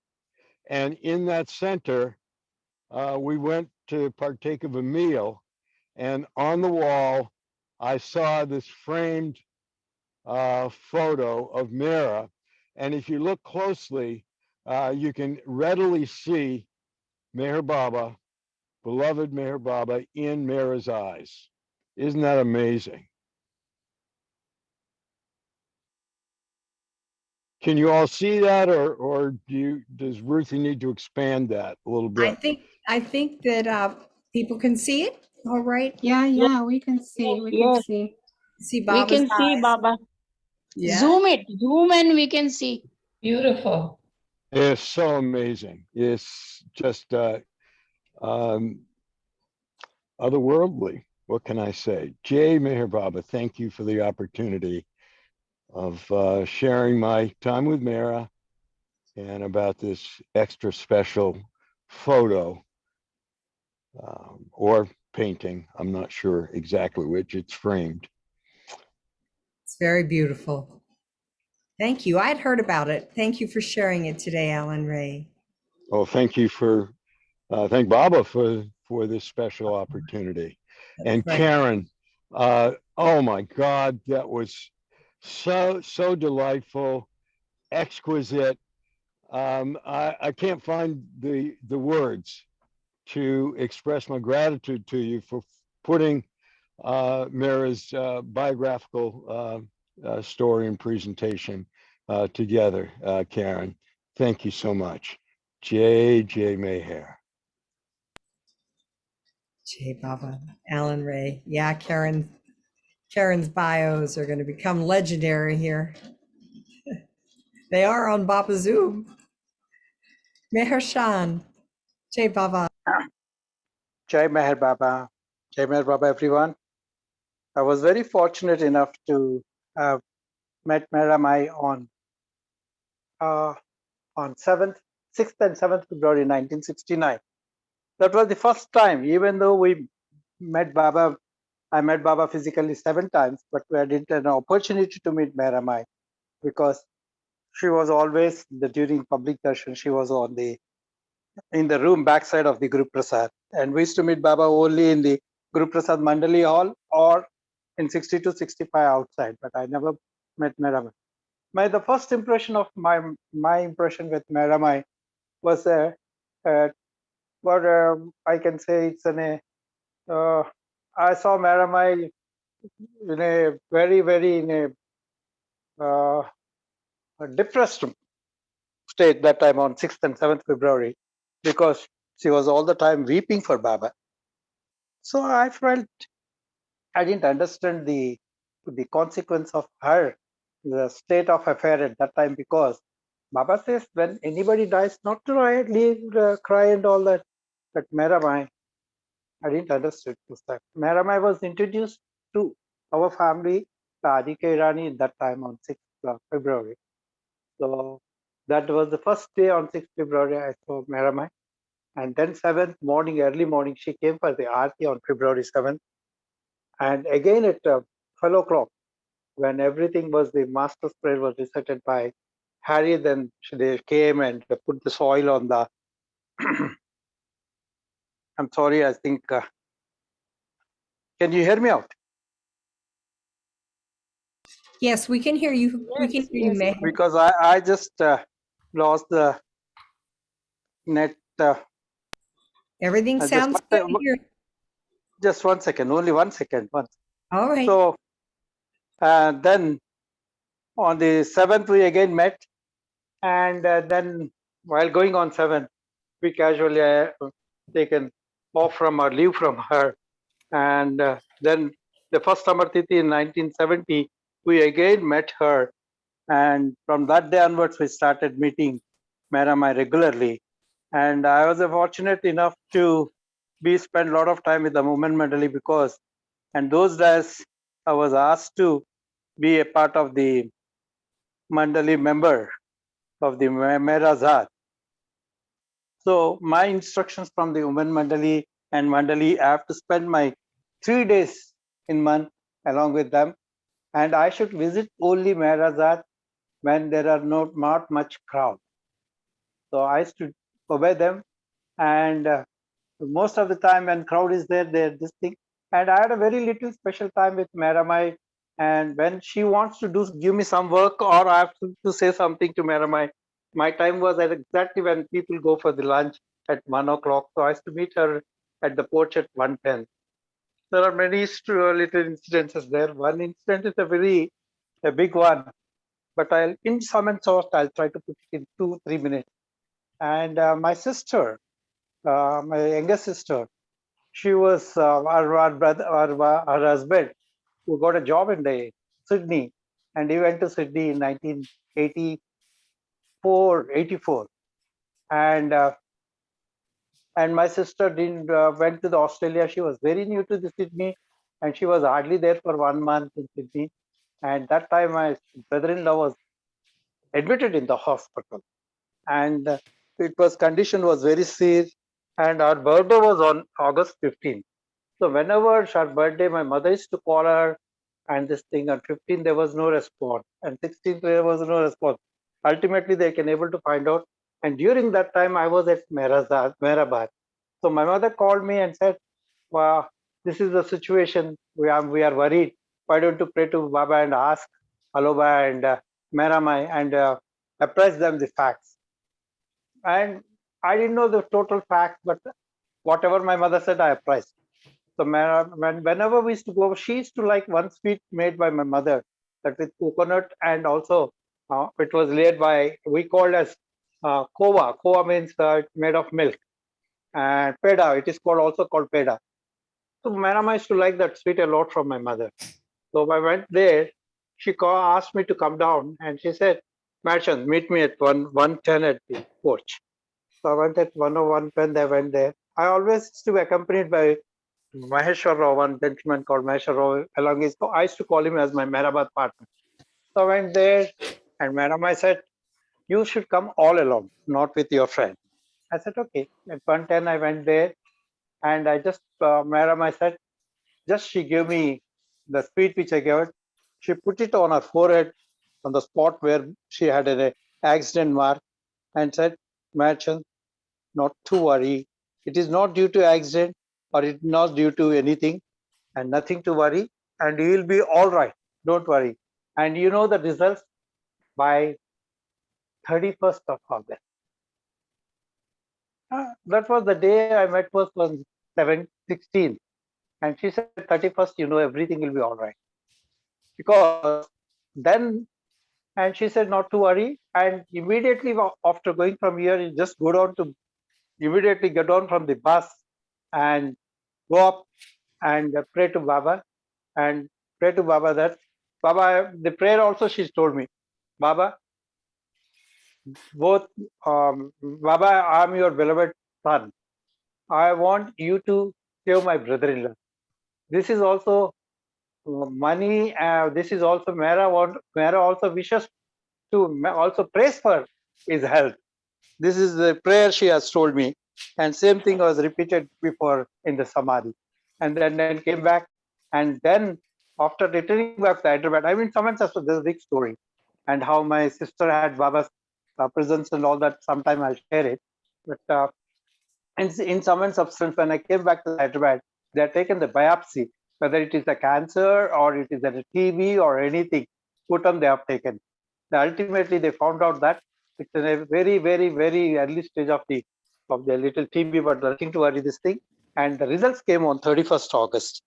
And in that center, we went to partake of a meal, and on the wall, I saw this framed photo of Mehera. And if you look closely, you can readily see Meher Baba, beloved Meher Baba, in Mehera's eyes. Isn't that amazing? Can you all see that, or does Ruthie need to expand that a little bit? I think that people can see it. All right. Yeah, we can see. We can Yes, see. See we Baba's can see eyes. Baba. Yeah. Zoom and we can see. Beautiful. It's so amazing. It's just otherworldly. What can I say? Jai Meher Baba, thank you for the opportunity of sharing my time with Mehera and about this extra special photo or painting. I'm not sure exactly which. It's framed. It's very beautiful. Thank you. I'd heard about it. Thank you for sharing it today, Alan Ray. Oh, thank you for thank Baba for this special opportunity. And Right. Karen, oh my God, that was so delightful, exquisite. I can't find the words to express my gratitude to you for putting Mehera's biographical story and presentation together, Karen. Thank you so much. Jai Meher. Jai Baba, Alan Ray. Yeah, Karen's bios are going to become legendary here. They are on Baba Zoom. Meher Shan. Jai Baba. Jai Meher Baba. Jai Meher Baba, everyone. I was very fortunate enough to have met Mehera Mai on 6th and 7th February 1969. That was the first time, even though we met Baba, I met Baba physically 7 times, but we didn't have an opportunity to meet Mehera Mai because she was always, during public darshan, she was in the room backside of the Guru Prasad. And we used to meet Baba only in the Guru Prasad Mandali Hall or in 60 to 65 outside, but I never met Mehera Mai. The first impression of my impression with Mehera Mai was what I can say it's I saw Meramai in a very in a depressed state that time on 6th and 7th February because she was all the time weeping for Baba. So I felt I didn't understand the consequence of the state of affair at that time because Baba says when anybody dies, not to cry and all that. But Meramai, I didn't understand this time. Meramai was introduced to our family, Radhika Irani, at that time on 6th February. So that was the first day on 6th February I saw Meramai. And then 7th morning, early morning, she came for the Aarti on February 7th. And again at 12 o'clock, when everything was, the master's prayer was recited by Harry, then they came and put the soil on the, I'm sorry, I think, can you hear me out? Yes, we can hear you. We can hear you, Mehera. Because I just lost the net. Everything sounds good here. Just 1 second, only 1 second. All right. So then on the 7th, we again met. And then while going on 7th, we casually taken off from our leave from her. And then the first Amar Tithi in 1970, we again met her. And from that day onwards, we started meeting Meramai regularly. And I was fortunate enough to spend a lot of time with the Women Mandali because, and those days, I was asked to be a part of the Mandali member of the Mehera Zat. So my instructions from the Women Mandali and Mandali, I have to spend my 3 days in month along with them. And I should visit only Mehera Zat when there are not much crowd. So I used to obey them. And most of the time when crowd is there, they're this thing. And I had a very little special time with Meramai. And when she wants to give me some work or I have to say something to Meramai, my time was at exactly when people go for the lunch at 1 o'clock. So I used to meet her at the porch at 1:10. There are many little incidences there. One incident is a big one, but in sum and short, I'll try to put it in 2-3 minutes. And my sister, my younger sister, she was our brother, her husband, who got a job in Sydney, and he went to Sydney in 1984, and my sister didn't went to the Australia. She was very new to the Sydney, and she was hardly there for 1 month in Sydney. And that time, my brother-in-law was admitted in the hospital, and condition was very serious. And our birthday was on August 15th. So whenever her birthday, my mother used to call her, and this thing on 15th there was no response, and 16th there was no response. Ultimately, they can able to find out. And during that time, I was at Meherabad. So my mother called me and said, "Wow, this is the situation. We are worried. Why don't you pray to Baba and ask Aloba and Meramai and apprise them the facts?" And I didn't know the total facts, but whatever my mother said, I apprised. So whenever we used to go, she used to like one sweet made by my mother, that with coconut, and also it was laid by, we called as kova. Kova means made of milk. And peda, it is also called peda. So Manama used to like that sweet a lot from my mother. So I went there. She asked me to come down, and she said, "Merchant, meet me at 1:10 at the porch." So I went at 1:01 I went there. I always used to be accompanied by Maheshwar Rao, one gentleman called Maheshwar Rao, along his, I used to call him as my Meherabad partner. So I went there, and Meramai said, "You should come all alone, not with your friend." I said, "Okay." At 1:10 I went there, and I just, Meramai said, she gave me the sweet which I gave her. She put it on her forehead, on the spot where she had an accident mark, and said, "Merchant, not to worry. It is not due to accident, or it is not due to anything, and nothing to worry, and you will be all right. Don't worry." And you know the results by 31st of August. That was the day I met was on 16th. And she said, 31st, everything will be all right. Because then, and she said, not to worry. And immediately after going from here, you just go down to, immediately get on from the bus and go up and pray to Baba and pray to Baba that, Baba, the prayer also she told me, Baba, both, Baba, I'm your beloved son. I want you to save my brother-in-law. This is also money. This is also Mehera also wishes to also praise for his health. This is the prayer she has told me, and same thing was repeated before in the samadhi, and then came back, and then after returning back to Hyderabad, I mean, someone says this big story, and how my sister had Baba's presence and all that. Sometime I'll share it, but in sum and substance, when I came back to Hyderabad, they had taken the biopsy, whether it is a cancer or it is a TB or anything, put on they have taken. Ultimately, they found out that it's in a very, very, very early stage of the little TB, but nothing to worry this thing. And the results came on 31st August.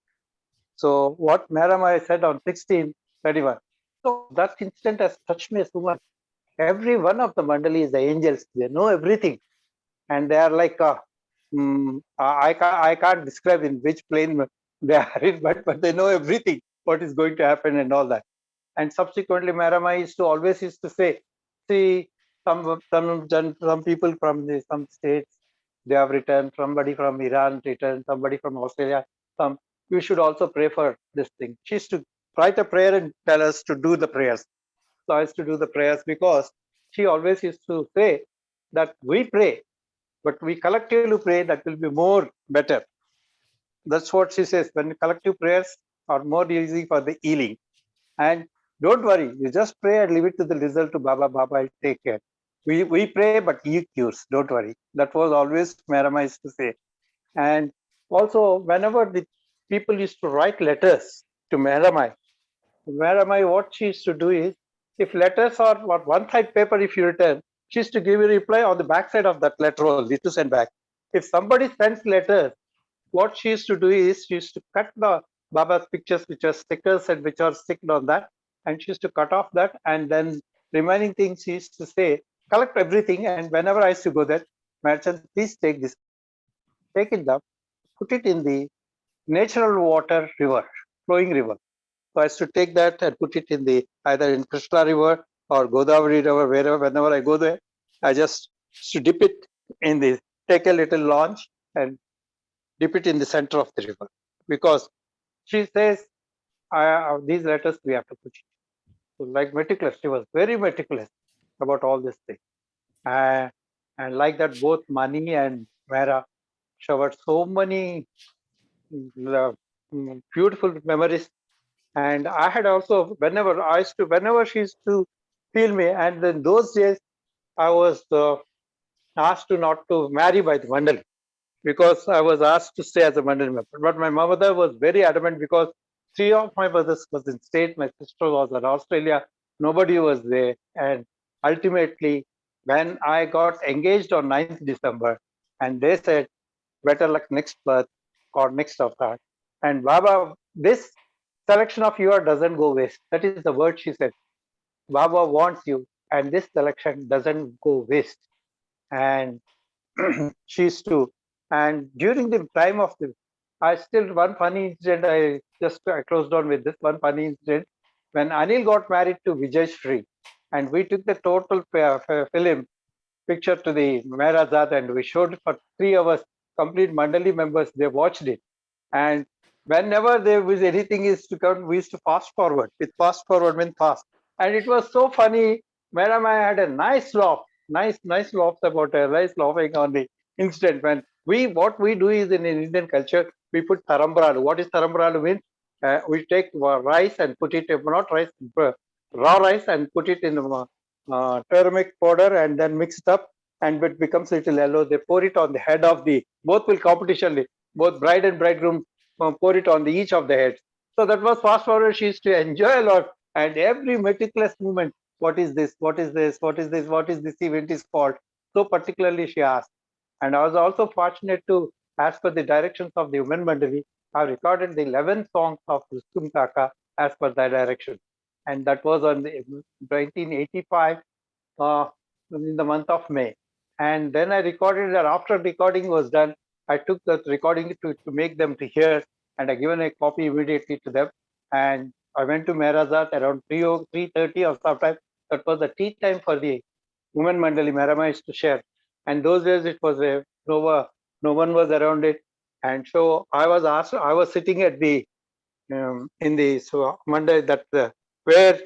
So what Mehera said on 16/31. So that instant has touched me so much. Every one of the Mandali is the angels. They know everything, and they are like I can't describe in which plane they are in, but they know everything, what is going to happen and all that. And subsequently, Mehera used to say, see, some people from some states, they have returned, somebody from Iran returned, somebody from Australia, some, you should also pray for this thing. She used to write a prayer and tell us to do the prayers. So I used to do the prayers because she always used to say that we pray, but we collectively pray, that will be more better. That's what she says. When collective prayers are more easy for the healing. And don't worry, you just pray and leave it to the result to Baba. Baba will take care. We pray, but he cures. Don't worry. That was always Mehera used to say. And also, whenever the people used to write letters to Mehera, what she used to do is, if letters are one side paper, if you return, she used to give you a reply on the back side of that letter only to send back. If somebody sends letters, what she used to do is she used to cut the Baba's pictures, which are stickers and which are sticked on that, and she used to cut off that, and then remaining things she used to say, collect everything, and whenever I used to go there, merchant, please take this, take it down, put it in the natural water river, flowing river. So I used to take that and put it in the either in Krishna River or Godavari River, wherever, whenever I go there, I just used to dip it in the, take a little launch and dip it in the center of the river. Because she says, these letters we have to put it. So like meticulous, she was very meticulous about all this thing. And like that, both Mani and Mehera showered so many beautiful memories. And I had also, whenever she used to feel me, and in those days, I was asked to not to marry by the Mandali, because I was asked to stay as a Mandali member. But my mother was very adamant, because three of my brothers was in state, my sister was in Australia, nobody was there. And ultimately, when I got engaged on 9th December, and they said, better luck next birth or next avatar. And Baba, this selection of yours doesn't go waste. That is the word she said. Baba wants you, and this selection doesn't go waste. And she's too. And during the time of the, I still, one funny incident, I closed on with this one funny incident. When Anil got married to Vijay Shri, and we took the total film picture to the Mehera, and we showed it for 3 hours. Complete Mandali members, they watched it. And whenever there was anything is to come, we used to fast forward. With fast forward means fast. And it was so funny. Madam, I had a nice laugh, nice laughs about her, nice laughing on the incident. When what we do is in Indian culture, we put tarambralu. What is tarambralu means? We take rice and put it, not rice, raw rice, and put it in turmeric powder and then mix it up, and it becomes a little yellow. They pour it on the head of the, both will competitionally, both bride and bridegroom pour it on the each of the heads. So that was fast forward. She used to enjoy a lot, and every meticulous movement. What is this? What is this? What is this? What is this event is called? So particularly she asked. And I was also fortunate to, as per the directions of the Women Mandali, I recorded the 11 songs of Rustum Kaka as per their direction. And that was on the 1985 in the month of May. And then I recorded that. After recording was done, I took that recording to make them to hear, and I given a copy immediately to them. And I went to Mehera around 3:30 or sometime. That was the tea time for the Women Mandali. Mehera used to share. And those days it was no one was around it. And so I was asked, I was sitting at the in the Monday that where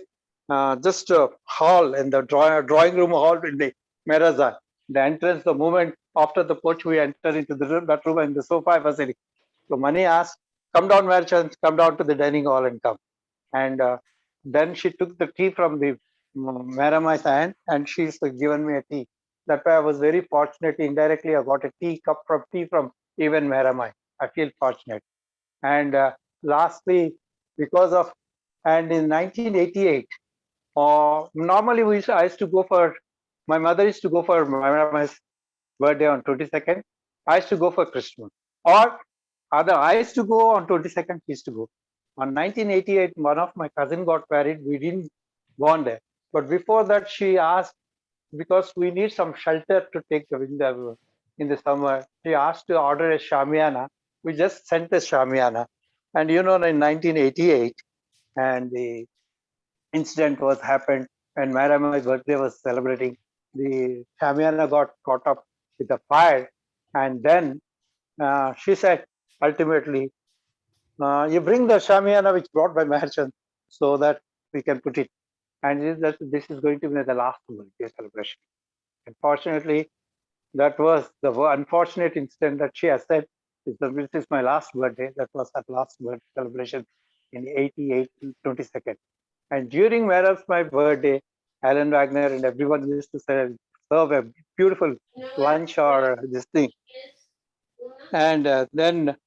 just a hall in the drawing room hall in the Mehera. The entrance, the moment after the porch, we enter into that room, and the sofa I was sitting. So Mani asked, "Come down, merchants, come down to the dining hall and come." And then she took the tea from the Mehera hand, and she's given me a tea. That way I was very fortunate. Indirectly, I got a tea from even Mehera. I feel fortunate. And lastly, because of, and in 1988, normally I used to go for, my mother used to go for my birthday on 22nd. I used to go for Christmas. Or other, I used to go on 22nd, she used to go. On 1988, one of my cousin got married. We didn't go on there. But before that, she asked, because we need some shelter to take in the summer, she asked to order a shamiana. We just sent the shamiana. And in 1988, and the incident was happened when Mehera's birthday was celebrating. The shamiana got caught up with the fire. And then she said, ultimately, you bring the shamiana which brought by merchant so that we can put it. And this is going to be the last birthday celebration. Unfortunately, that was the unfortunate incident that she has said. This is my last birthday. That was her last birthday celebration in 88, 22nd. And during my birthday, Alan Wagner and everyone used to serve a beautiful lunch or this thing. And then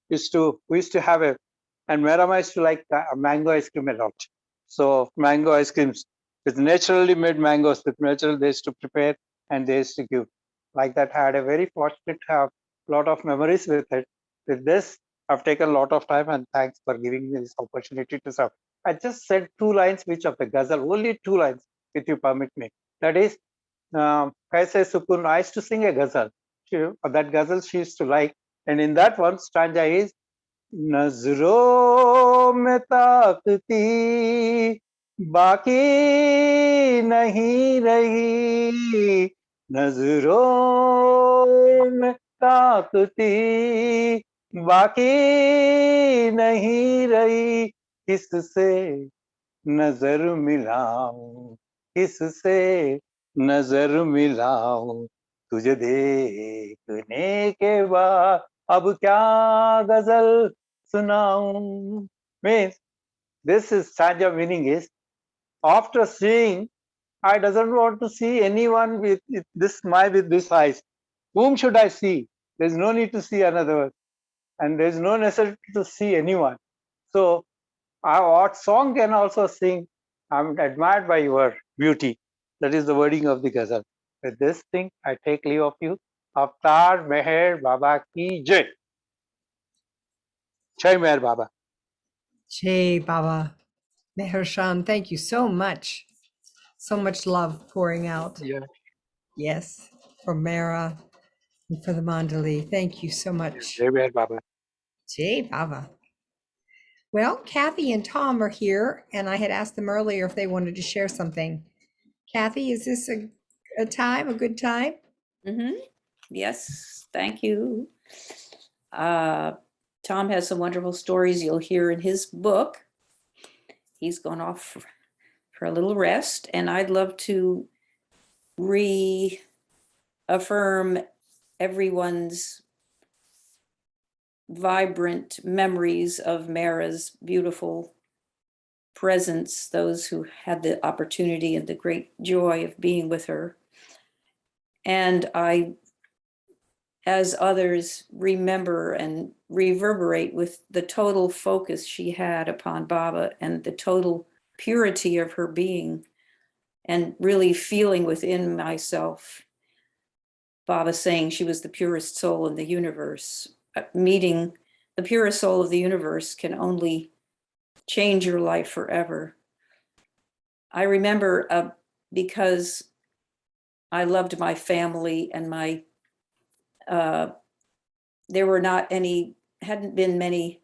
we used to have and Mehera used to like mango ice cream a lot. So mango ice creams with naturally made mangoes, with natural, they used to prepare and they used to give. Like that, I had a very fortunate to have a lot of memories with it. With this, I've taken a lot of time, and thanks for giving me this opportunity to serve. I just said 2 lines which of the ghazal, only 2 lines, if you permit me. That is, Kaise Sukun, I used to sing a ghazal. That ghazal she used to like. And in that one stanza is, नजरों में ताकती बाकी नहीं रही, नजरों में ताकती बाकी नहीं रही, किससे नजर मिलाऊं, किससे नजर मिलाऊं, तुझे देखने के बाद अब क्या गजल सुनाऊं. Means this is stanza meaning is, after seeing, I doesn't want to see anyone with this eyes. Whom should I see? There's no need to see another, and there's no necessity to see anyone. So what song can also sing? I'm admired by your beauty. That is the wording of the ghazal. With this thing, I take leave of you. Avtar Meher Baba ki Jai. Jai Meher Baba. Jai Baba. Meher Shan, thank you so much. So much love pouring out. Yeah. Yes, for Mehera and for the Mandali. Thank you so much. Jai Meher Baba. Jai Baba. Well, Kathy and Tom are here, and I had asked them earlier if they wanted to share something. Kathy, is this a good time? Yes, thank you. Tom has some wonderful stories you'll hear in his book. He's gone off for a little rest, and I'd love to reaffirm everyone's vibrant memories of Mehera's beautiful presence, those who had the opportunity and the great joy of being with her. And I, as others, remember and reverberate with the total focus she had upon Baba and the total purity of her being, and really feeling within myself Baba saying she was the purest soul in the universe. Meeting the purest soul of the universe can only change your life forever. I remember because I loved my family and there were hadn't been many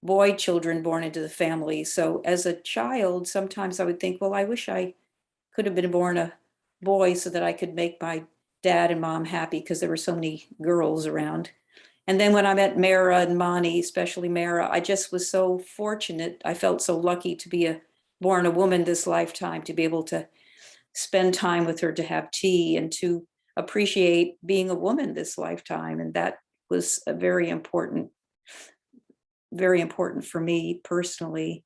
boy children born into the family. So as a child, sometimes I would think, well, I wish I could have been born a boy so that I could make my dad and mom happy, because there were so many girls around. And then when I met Mehera and Mani, especially Mehera, I just was so fortunate. I felt so lucky to be born a woman this lifetime, to be able to spend time with her, to have tea, and to appreciate being a woman this lifetime. And that was a very important for me personally.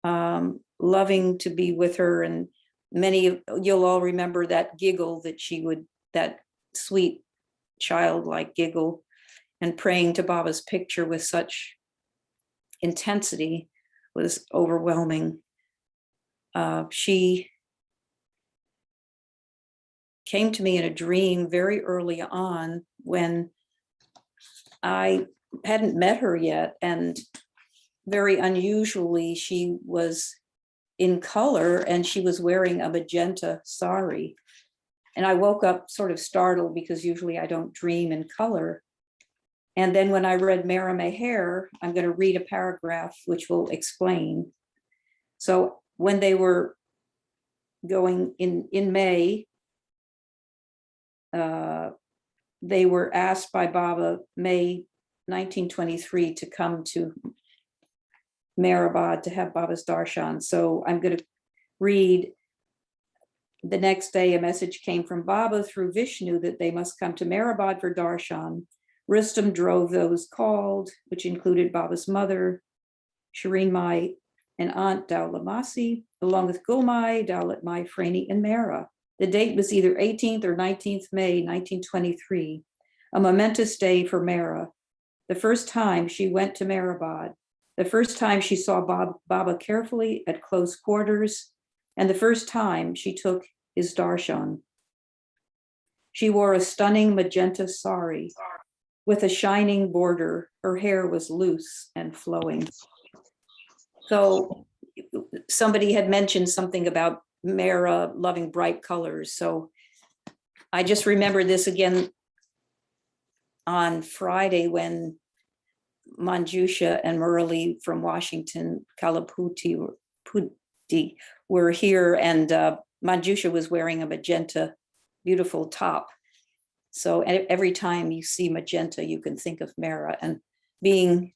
Loving to be with her, and you'll all remember that giggle that sweet childlike giggle, and praying to Baba's picture with such intensity was overwhelming. She came to me in a dream very early on when I hadn't met her yet, and very unusually, she was in color and she was wearing a magenta sari. And I woke up sort of startled, because usually I don't dream in color. And then when I read Mehera, I'm going to read a paragraph which will explain. So when they were going in May, they were asked by Baba, May 1923, to come to Meherabad to have Baba's darshan. So I'm going to read. The next day, a message came from Baba through Vishnu that they must come to Meherabad for darshan. Rustam drove those called, which included Baba's mother, Shireen Mai, and Aunt Daulat Masi, along with Gulmai, Daulat Mai, Frani, and Mehera. The date was either 18th or 19th May 1923, a momentous day for Mehera. The first time she went to Meherabad, the first time she saw Baba carefully at close quarters, and the first time she took his darshan. She wore a stunning magenta sari with a shining border. Her hair was loose and flowing. So somebody had mentioned something about Mehera loving bright colors. So I just remember this again on Friday when Manjusha and Murali from Washington, Kalaputi were here, and Manjusha was wearing a magenta, beautiful top. So every time you see magenta, you can think of Mehera and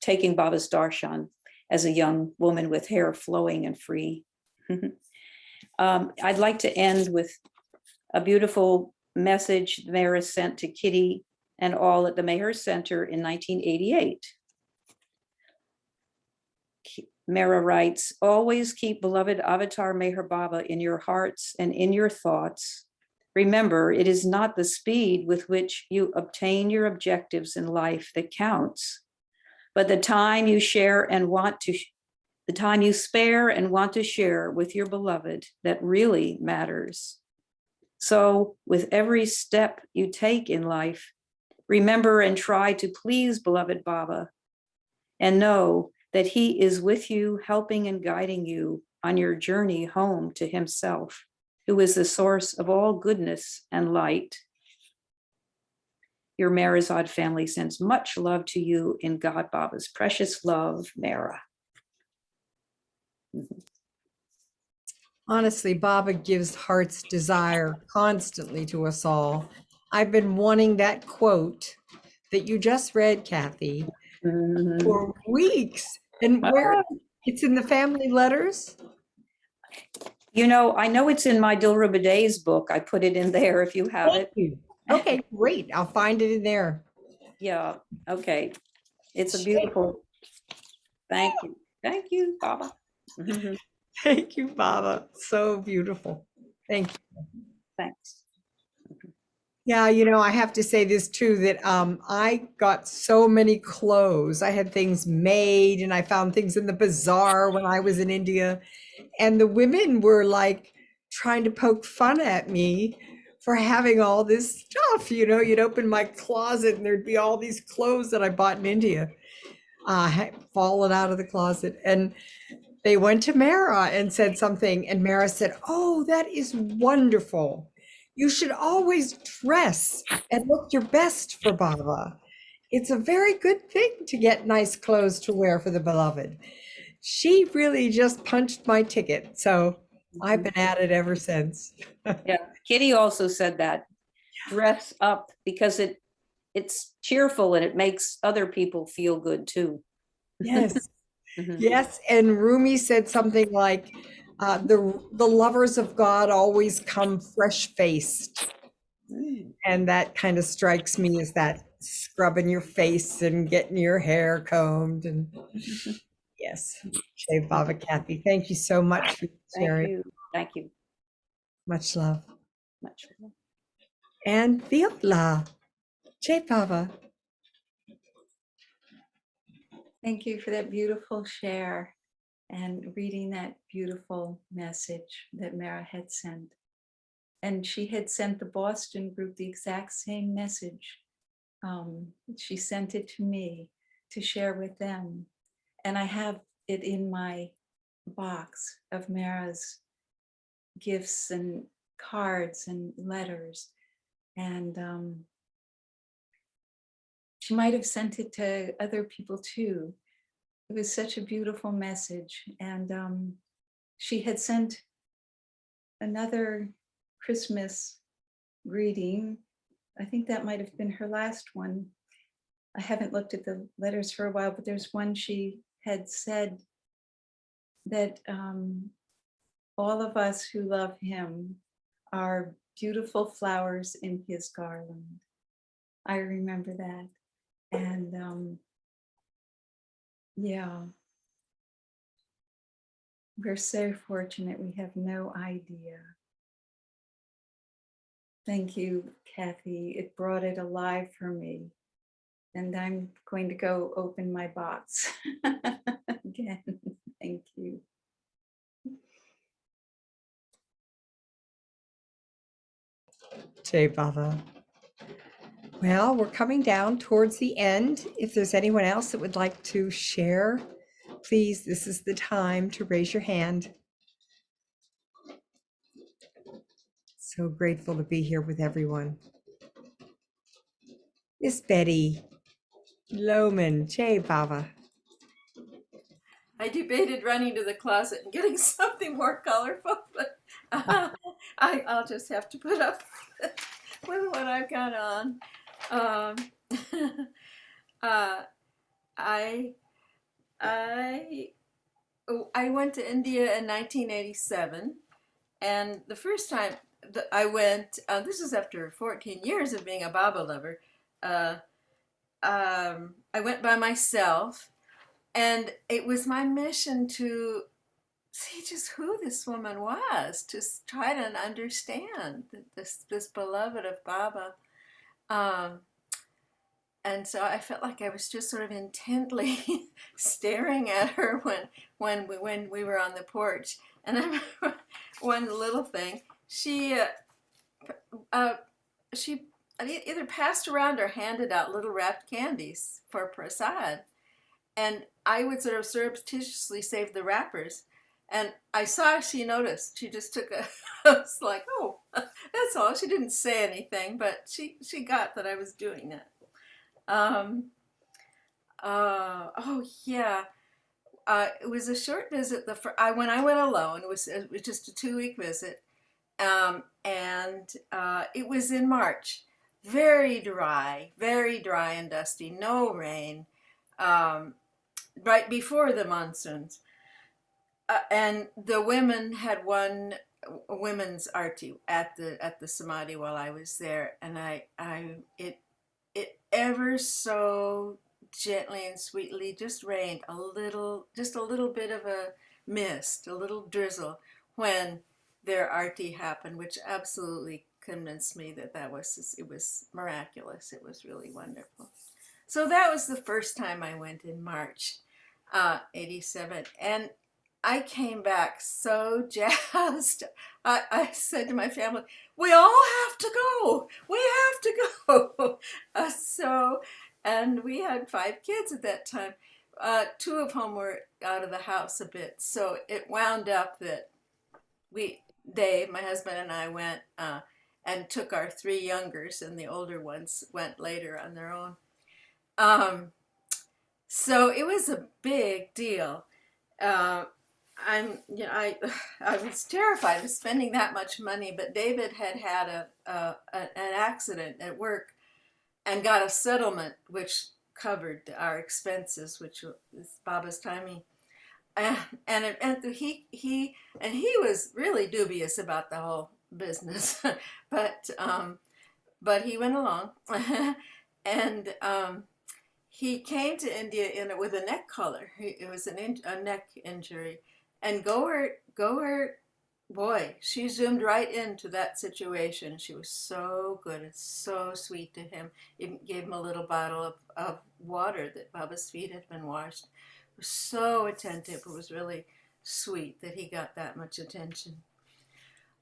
taking Baba's darshan as a young woman with hair flowing and free. I'd like to end with a beautiful message Mehera sent to Kitty and all at the Mehera Center in 1988. Mehera writes, always keep beloved Avatar Meher Baba in your hearts and in your thoughts. Remember, it is not the speed with which you obtain your objectives in life that counts, but the time you spare and want to share with your beloved that really matters. So with every step you take in life, remember and try to please beloved Baba, and know that he is with you, helping and guiding you on your journey home to himself, who is the source of all goodness and light. Your Meherazad family sends much love to you in God Baba's precious love, Mehera. Honestly, Baba gives heart's desire constantly to us all. I've been wanting that quote that you just read, Kathy, for weeks. And where it's in the family letters? You know, I know it's in my Dilruba Days book. I put it in there if you have Thank it. you. Okay, great. I'll find it in there. Yeah, okay. It's a beautiful, thank you. Thank you, Baba. Thank you, Baba. So beautiful. Thank you. Thanks. Yeah, I have to say this too, that I got so many clothes. I had things made and I found things in the bazaar when I was in India. And the women were like trying to poke fun at me for having all this stuff. You know, you'd open my closet and there'd be all these clothes that I bought in India, fallen out of the closet. And they went to Mehera and said something, and Mehera said, "Oh, that is wonderful. You should always dress and look your best for Baba. It's a very good thing to get nice clothes to wear for the beloved." She really just punched my ticket. So I've been at it ever since. Yeah, Kitty also said that. Dress up, because it's cheerful and it makes other people feel good too. Yes. Mhm. Yes. And Rumi said something like, the lovers of God always come fresh faced. Mm. And that kind of strikes me as that scrubbing your face and getting your hair combed. And yes, say Baba Kathy, thank you so much for Thank sharing. you. Thank you. Much love. Much love. And Viola, Jai Baba. Thank you for that beautiful share and reading that beautiful message that Mehera had sent. And she had sent the Boston group the exact same message. She sent it to me to share with them. And I have it in my box of Mehera's gifts and cards and letters. And she might have sent it to other people too. It was such a beautiful message. And she had sent another Christmas greeting. I think that might have been her last one. I haven't looked at the letters for a while, but there's one she had said that all of us who love him are beautiful flowers in his garland. I remember that. And yeah, we're so fortunate. We have no idea. Thank you, Kathy. It brought it alive for me. And I'm going to go open my box again. Thank you. Jai Baba. Well, we're coming down towards the end. If there's anyone else that would like to share, please, this is the time to raise your hand. So grateful to be here with everyone. Miss Betty Lohman, Jai Baba. I debated running to the closet and getting something more colorful, but I'll just have to put up with what I've got on. I went to India in 1987, and the first time that I went, this is after 14 years of being a Baba lover. I went by myself, and it was my mission to see just who this woman was, to try to understand this beloved of Baba. And so I felt like I was just sort of intently staring at her when we were on the porch. And I remember one little thing, she either passed around or handed out little wrapped candies for prasad. And I would sort of surreptitiously save the wrappers. And I saw she noticed. She just took a, I was like, oh, that's all. She didn't say anything, but she got that I was doing that. Oh, yeah. It was a short visit. When I went alone, it was just a 2-week visit. And it was in March. Very dry and dusty, no rain. Right before the monsoons. And the women had one women's arti at the samadhi while I was there, and it ever so gently and sweetly just rained just a little bit of a mist, a little drizzle when their arti happened, which absolutely convinced me that it was miraculous. It was really wonderful. So that was the first time I went in March, 87. And I came back so jazzed. I said to my family, we all have to go. We have to go. And we had 5 kids at that time, 2 of whom were out of the house a bit. So it wound up that Dave, my husband, and I went and took our 3 youngers, and the older ones went later on their own. So it was a big deal. I was terrified of spending that much money, but David had an accident at work and got a settlement which covered our expenses, which was Baba's timing. And he was really dubious about the whole business, but he went along, and he came to India with a neck collar. It was a neck injury, and Gohart, boy, she zoomed right into that situation. She was so good and so sweet to him. Even gave him a little bottle of water that Baba's feet had been washed. Was so attentive. It was really sweet that he got that much attention.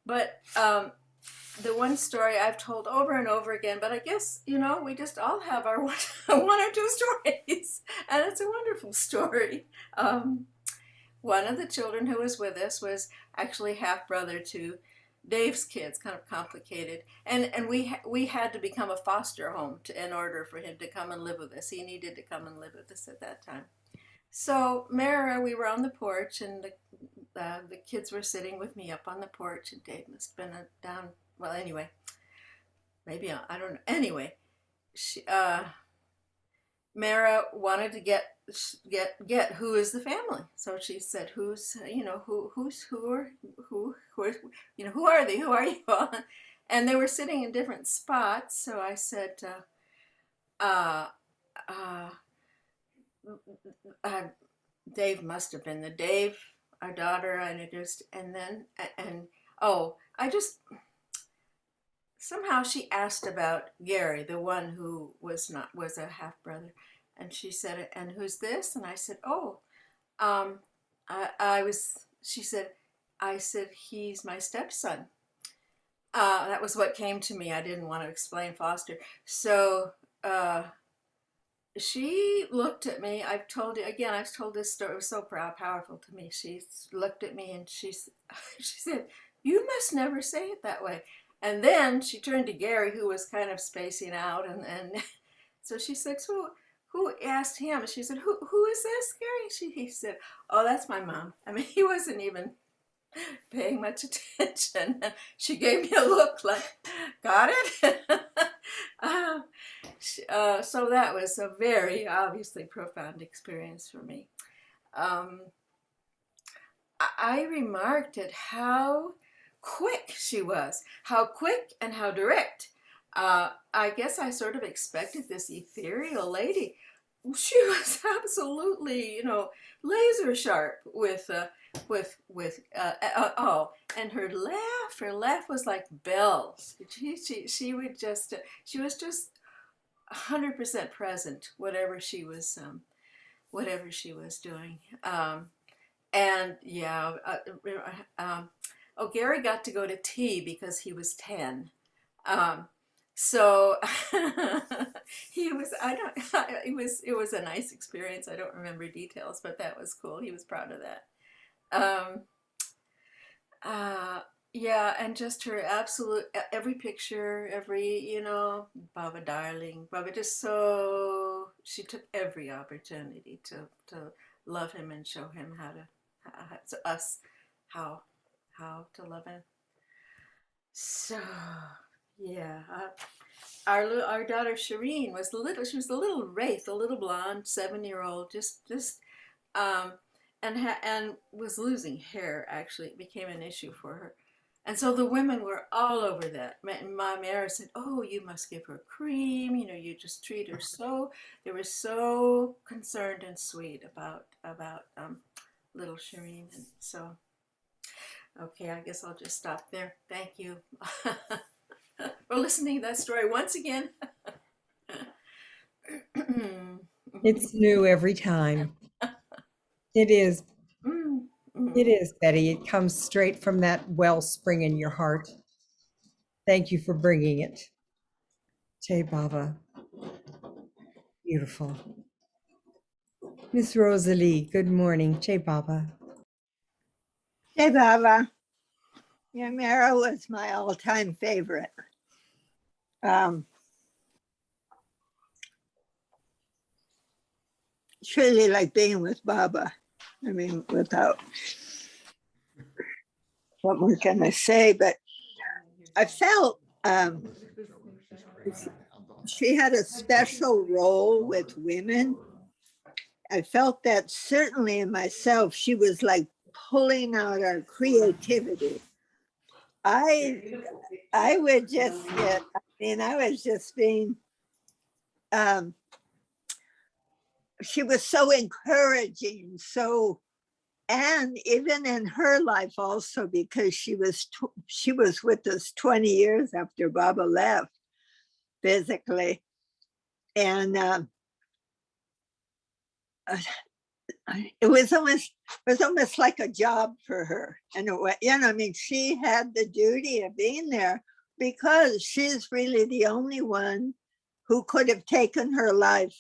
But the one story I've told over and over again, but I guess, we just all have our one or 2 stories, and it's a wonderful story. One of the children who was with us was actually half brother to Dave's kids, kind of complicated, and we had to become a foster home in order for him to come and live with us. He needed to come and live with us at that time. So Mehera, we were on the porch, and the kids were sitting with me up on the porch, and Dave must have been down. Well, anyway, maybe I don't know. Anyway, Mehera wanted to get who is the family. So she said, who are they? Who are you? And they were sitting in different spots. So I said, Dave must have been Dave, our daughter, somehow she asked about Gary, the one who was a half brother, and she said, and who's this? And I said, I said, he's my stepson. That was what came to me. I didn't want to explain foster. So she looked at me. I've told this story. It was so powerful to me. She looked at me and she said, you must never say it that way. And then she turned to Gary, who was kind of spacing out. And so she said, so who asked him? She said, who is this, Gary? He said, oh, that's my mom. I mean, he wasn't even paying much attention. She gave me a look like, got it? So that was a very obviously profound experience for me. I remarked at how quick she was, how quick and how direct. I guess I sort of expected this ethereal lady. She was absolutely, laser sharp with and her laugh was like bells. She was just 100% present, whatever she was doing. Gary got to go to tea because he was 10. So it was a nice experience. I don't remember details, but that was cool. He was proud of that. And just her absolute, every picture, every, Baba darling, Baba she took every opportunity to love him and show him how to love him. So, yeah, our daughter Shireen was she was the little wraith, the little blonde 7-year-old, and was losing hair. Actually, it became an issue for her, and so the women were all over that. My Mehera said, "Oh, you must give her cream. You just treat her so." They were so concerned and sweet about little Shireen, and so. Okay, I guess I'll just stop there. Thank you for listening to that story once again. It's new every time. It is. It is, Betty. It comes straight from that wellspring in your heart. Thank you for bringing it. Jai Baba. Beautiful. Miss Rosalie, good morning. Jai Baba. Hey, Baba. Yeah, Mehera was my all-time favorite. It's really like being with Baba. I mean, without what more can I say? But I felt she had a special role with women. I felt that certainly in myself, she was like pulling out our creativity. I would just get, I mean, I was just being, she was so encouraging, so, and even in her life also, because she was with us 20 years after Baba left physically. And it was almost like a job for her. And I mean, she had the duty of being there because she's really the only one who could have taken her life,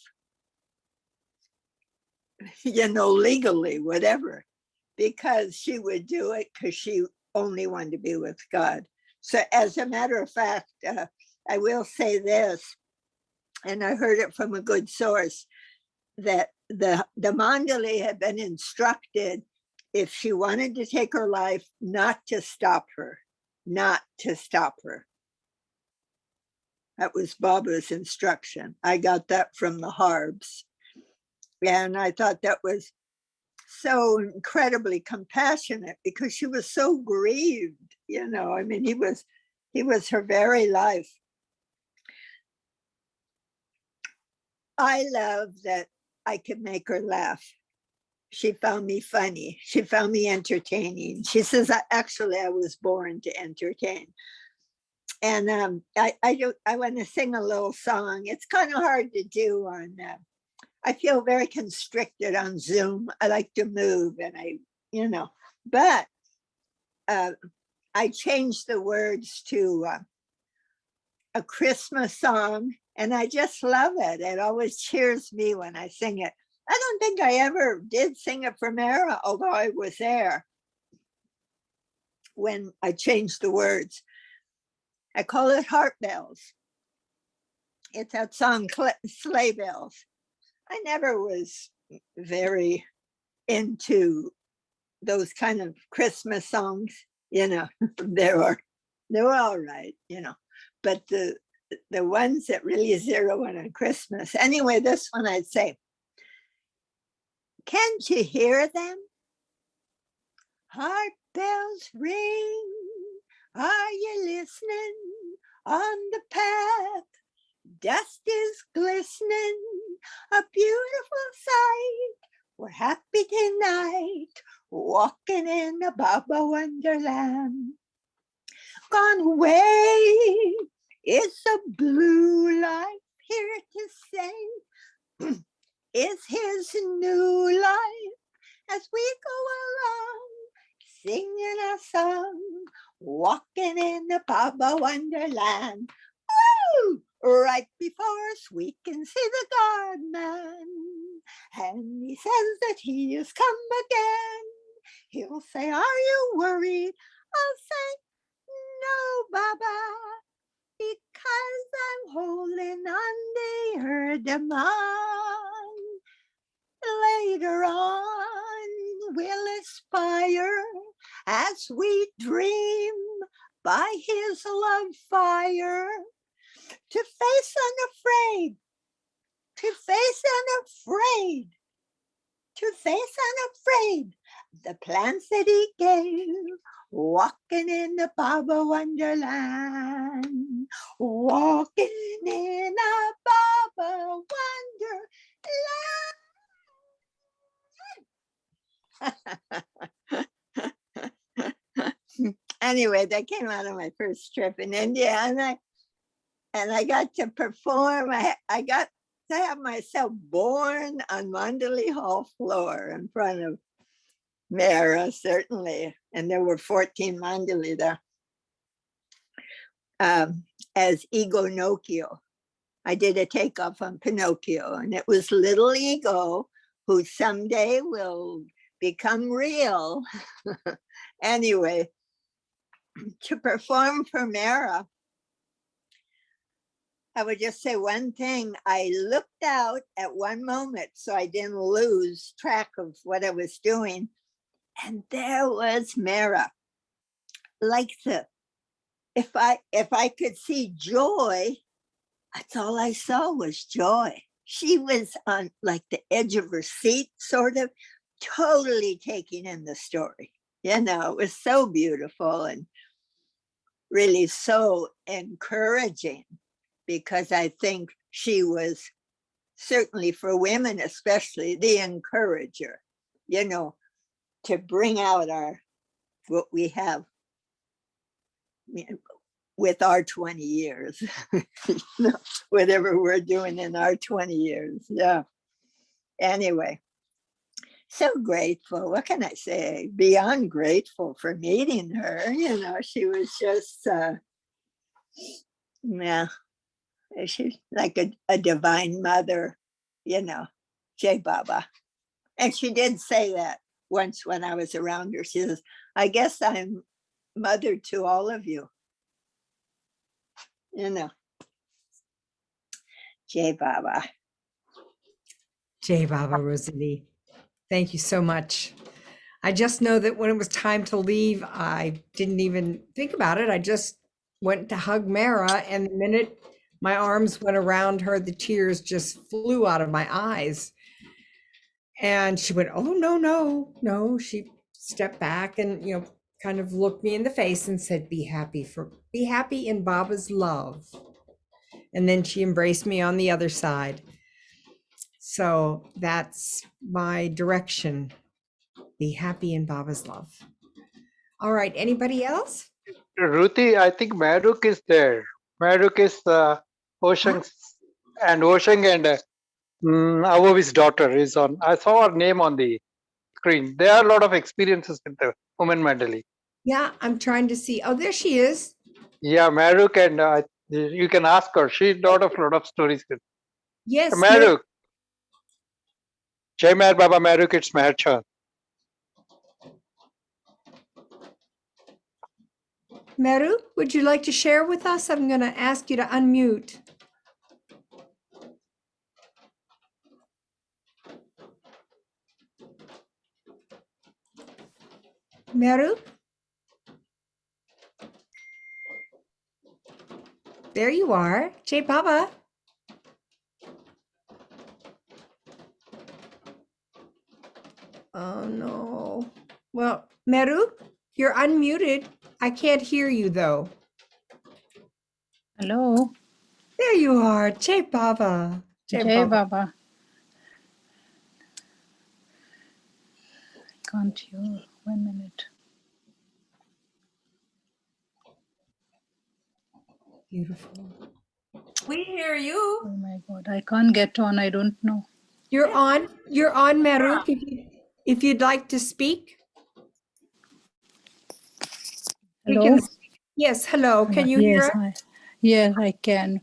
legally, whatever, because she would do it because she only wanted to be with God. So as a matter of fact, I will say this, and I heard it from a good source, that the Mandali had been instructed, if she wanted to take her life, not to stop her. That was Baba's instruction. I got that from the Harbs. And I thought that was so incredibly compassionate because she was so grieved, I mean, he was her very life. I love that I could make her laugh. She found me funny. She found me entertaining. She says, actually, I was born to entertain. And I want to sing a little song. It's kind of hard to do on, I feel very constricted on Zoom. I like to move and but I changed the words to a Christmas song, and I just love it. It always cheers me when I sing it. I don't think I ever did sing it for Mehera, although I was there when I changed the words. I call it Heart Bells. It's that song, Sleigh Bells. I never was very into those kind of Christmas songs, they were all right, but the ones that really zero in on Christmas. Anyway, this one I'd say, can't you hear them? Heart bells ring. Are you listening? On the path, dust is glistening, a beautiful sight. We're happy tonight, walking in a Baba Wonderland. Gone away is the blue light, here to say is his new life as we go along, singing a song, walking in the Baba Wonderland. Woo! Right before us, we can see the God-man. And he says that he has come again. He'll say, are you worried? I'll say, no, Baba, because I'm holding on the Erdemon. Later on, we'll aspire as we dream by his love fire to face unafraid, to face unafraid, to face unafraid the plans that he gave, walking in the Baba Wonderland, walking in a Baba Wonderland. Anyway, that came out of my first trip in India, and I got to perform. I got to have myself born on Mandali Hall floor in front of Mehera, certainly. And there were 14 mandali there. As Ego Nocchio. I did a takeoff on Pinocchio, and it was little Ego who someday will become real. Anyway, to perform for Mehera, I would just say one thing. I looked out at one moment so I didn't lose track of what I was doing. And there was Mehera. Like if I could see joy, that's all I saw was joy. She was on like the edge of her seat, sort of, totally taking in the story. You know, it was so beautiful and really so encouraging, because I think she was certainly, for women especially, the encourager, you know, to bring out what we have with our 20 years, you know, whatever we're doing in our 20 years. Yeah. Anyway, so grateful. What can I say? Beyond grateful for meeting her. You know, she was just, yeah, she's like a divine mother, you know, Jai Baba. And she did say that once when I was around her. She says, I guess I'm mother to all of you. You know, Jai Baba. Jai Baba, Rosalie. Thank you so much. I just know that when it was time to leave, I didn't even think about it. I just went to hug Mehera, and the minute my arms went around her, the tears just flew out of my eyes. And she went, oh, no, no, no. She stepped back and, you know, kind of looked me in the face and said, be happy in Baba's love. And then she embraced me on the other side. So that's my direction. Be happy in Baba's love. All right. Anybody else? Ruthie, I think Maruk is there. Maruk is Ocean and Avovi's daughter is on. I saw her name on the screen. There are a lot of experiences with the woman Mandali. Yeah, I'm trying to see. Oh, there she is. Yeah, Maruk, and you can ask her. She's got a lot of stories. Yes. Maruk. Jai Meher Baba Maruk, it's Meher Chand. Meru, would you like to share with us? I'm going to ask you to unmute. Meru? There you are. Jai Baba. Oh, no. Well, Meru, you're unmuted. I can't hear you, though. Hello. There you are. Jai Baba. Jai Baba. Can't hear. 1 minute. Beautiful. We hear you. Oh my God. I can't get on. I don't know. You're on. You're on, Meru. If you'd like to speak. Hello. Yes. Hello. Can you hear us? Yes, I can.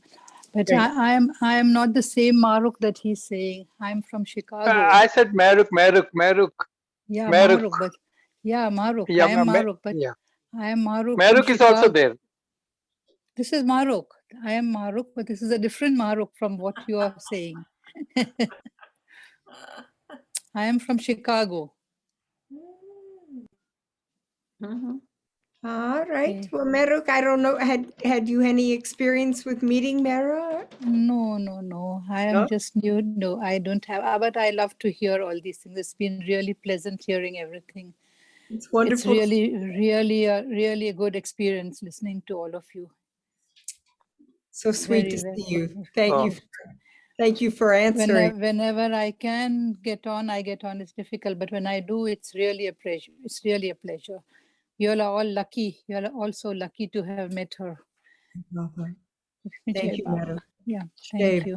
But Great. I am not the same Maruk that he's saying. I'm from Chicago. I said Maruk. Yeah, Maruk. Maruk. But yeah, Maruk. Yeah, I am Maruk. But yeah. I am Maruk. Maruk is also there. This is Maruk. I am Maruk, but this is a different Maruk from what you are saying. I am from Chicago. Mm-hmm. All right. Okay. Well, Meruk, I don't know. Had you any experience with meeting Mehera? No. I am just new. No, I don't have. But I love to hear all these things. It's been really pleasant hearing everything. It's wonderful. It's really a good experience listening to all of you. So sweet to see you. Thank you. Thank you for answering. Whenever I can get on, I get on. It's difficult, but when I do, it's really a pleasure. It's really a pleasure. You all are all lucky. You all are also lucky to have met her. Thank you, Meru. Yeah, thank you.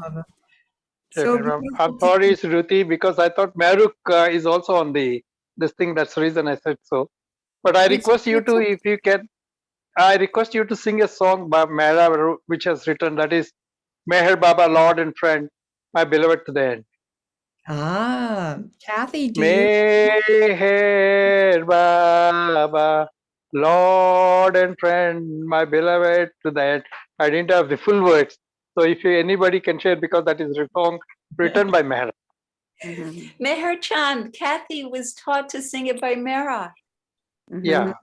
So I'm sorry, Ruthie, because I thought Maruk is also on the this thing. That's the reason I said so. But I Which request you which to, if you can, I request you to sing a song by Mehera, which has written, that is Meher Baba, Lord and Friend, my beloved to the end. Kathy, do you? Meher Baba, Lord and Friend, my beloved to the end. I didn't have the full words. So if anybody can share, because that is a song written by Mehera. Meher Chand, Kathy was taught to sing it by Mehera. Yeah.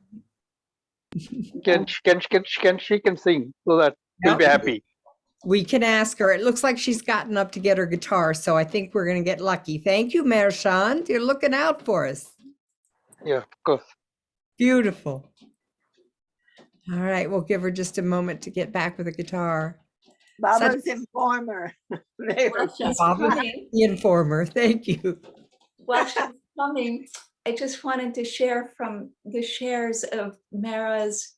She can sing, so that we'll be Yep. happy. We can ask her. It looks like she's gotten up to get her guitar, so I think we're going to get lucky. Thank you, Mershant. You're looking out for us. Yeah, of course. Beautiful. All right, we'll give her just a moment to get back with the guitar. Baba's informer. Well, she's Baba, coming. the informer. Thank you. While she's coming, I just wanted to share from the shares of Mara's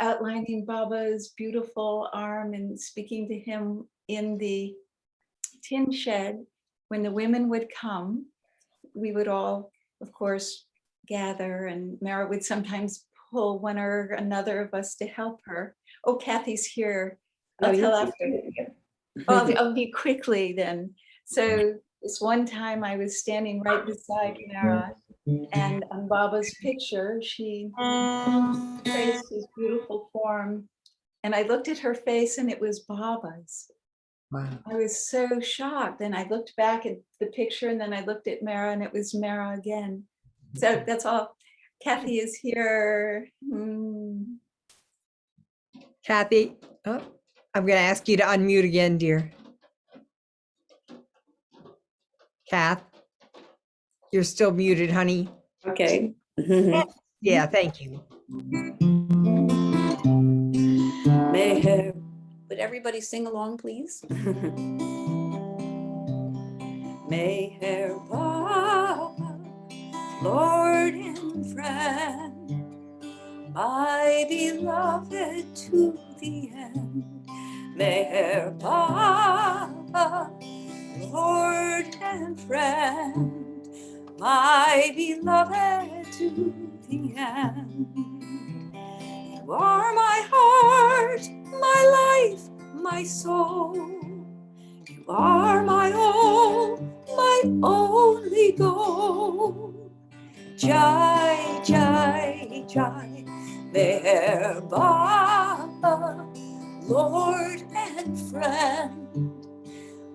outlining Baba's beautiful arm and speaking to him in the tin shed. When the women would come, we would all, of course, gather, and Mara would sometimes pull one or another of us to help her. Oh, Kathy's here. I'll tell after. I'll be quickly then. So this one time I was standing right beside Mara, and on Baba's picture, she traced his beautiful form. And I looked at her face and it was Baba's. Wow. I was so shocked. And I looked back at the picture and then I looked at Mara and it was Mara again. So that's all. Kathy is here. Kathy, oh, I'm going to ask you to unmute again, dear. Kath, you're still muted, honey. Okay. Yeah, thank you. Meher. Would everybody sing along, please? Meher Baba, Lord and friend, my beloved to the end. Meher Baba, Lord and friend, my beloved to the end. You are my heart, my life, my soul. You are my all, my only goal. Jai, Jai, Jai, Meher Baba, Lord and friend,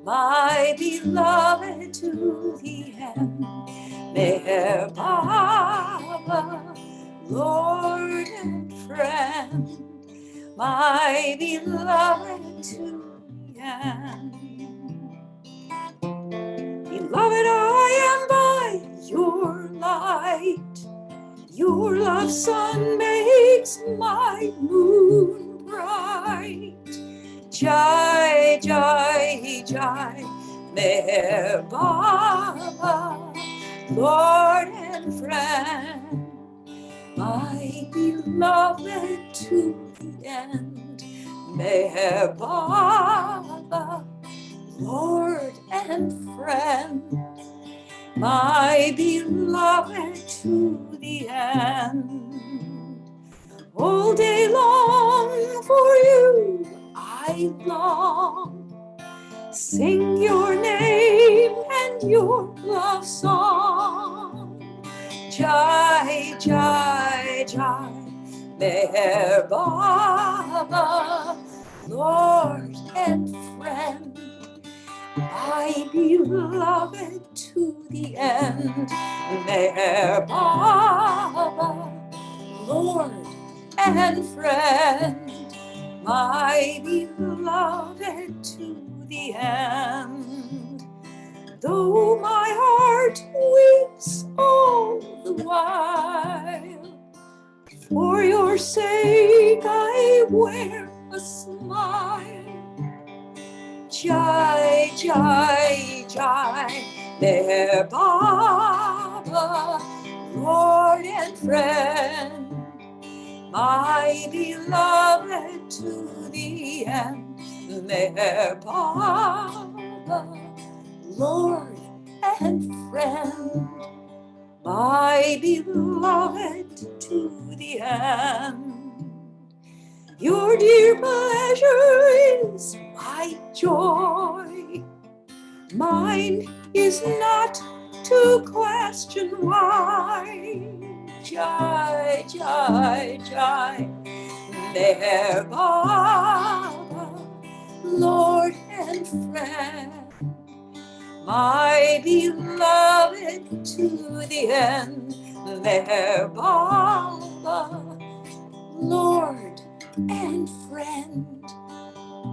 my beloved to the end. Meher Baba, Lord and friend, my beloved to the end. Beloved, I am by your light. Your love sun makes my moon bright. Jai, Jai, Jai, Meher Baba, Lord and friend, my beloved to the end. Meher Baba, Lord and friend, my beloved to the end. All day long for you I long, sing your name and your love song. Jai, Jai, Jai, Meher Baba, Lord and friend, my beloved to the end. Meher Baba, Lord and friend, my beloved to the end. Though my heart weeps all the while, for your sake I wear a smile. Jai, Jai, Jai, Meher Baba, Lord and friend, my beloved to the end. Meher Baba, Lord and friend, my beloved to the end. Your dear pleasure is my joy. Mine is not to question why. Jai, Jai, Jai, Meher Baba, Lord and friend, my beloved to the end. Meher Baba, Lord and friend,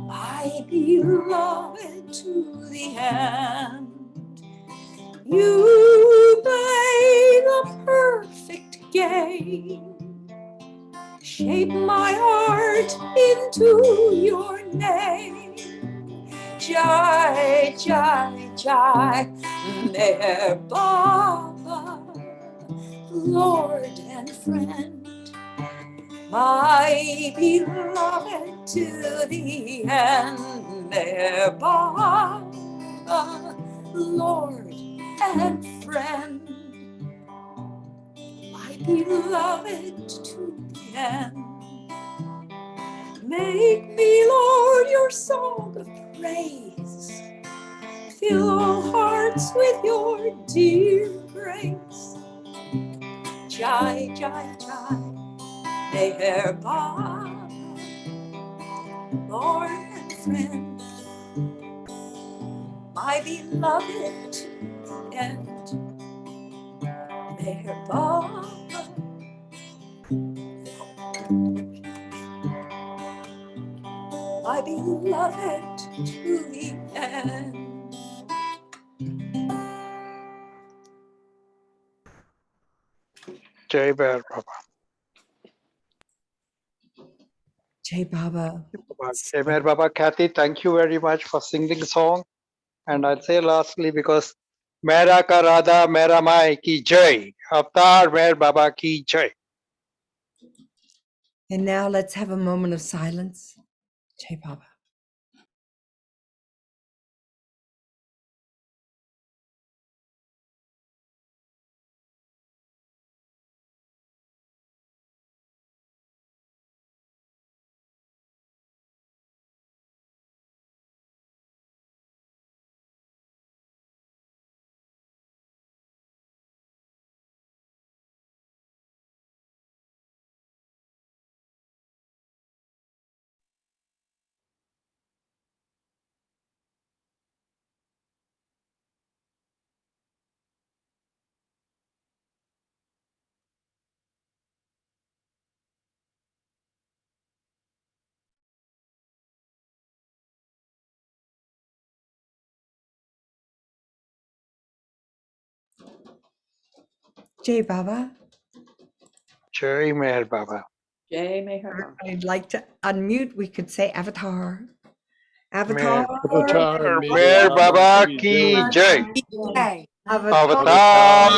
my beloved to the end. You play the perfect game, shape my heart into your name. Jai, Jai, Jai, Meher Baba, Lord and friend, my beloved to the end. Meher Baba, Lord and friend, my beloved to the end. Make me, Lord, your song of praise. Fill all hearts with your dear grace. Jai, Jai, Jai, Meher Baba, Lord and friend, my beloved to the end. Meher Baba, my beloved to the end. Jai Meher Baba. Jai Baba. Jai Meher Baba. Kathy, thank you very much for singing the song. And I'll say lastly, because Mehera ka Radha Mehera Mai ki Jai, Avatar Meher Baba ki Jai. And now let's have a moment of silence. Jai Baba. Jai Baba. Jai Meher Baba. Jai Meher Baba. I'd like to unmute. We could say Avatar. Meher, Avatar. Avatar Meher Baba ki Jai. Jai. Avatar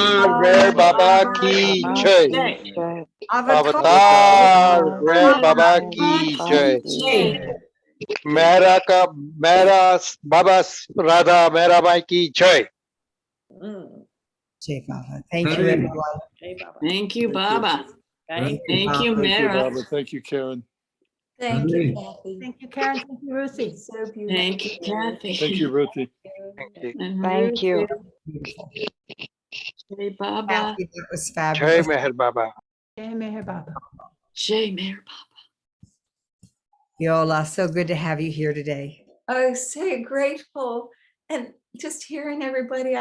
Meher Baba ki Jai. Avatar. Avatar Meher Baba ki Jai. Mehera ka Mehera Baba Radha Mehera Mai ki Jai. Jai Baba. Thank you, everyone. Jai Baba. Thank you, Baba. Thank you. Thank you, Thank you, Mehera. Baba. Thank you, Karen. Thank you, Kathy. Thank you, Karen. Thank you, Ruthie. So beautiful. Thank you, Kathy. Thank you, Ruthie. Thank you. And Thank Ruth, you. Beautiful. Jai Baba. Kathy, that was Jai fabulous. Meher Baba. Jai Meher Baba. Jai Meher Baba. Yola, so good to have you here today. Oh, so grateful. And just hearing everybody,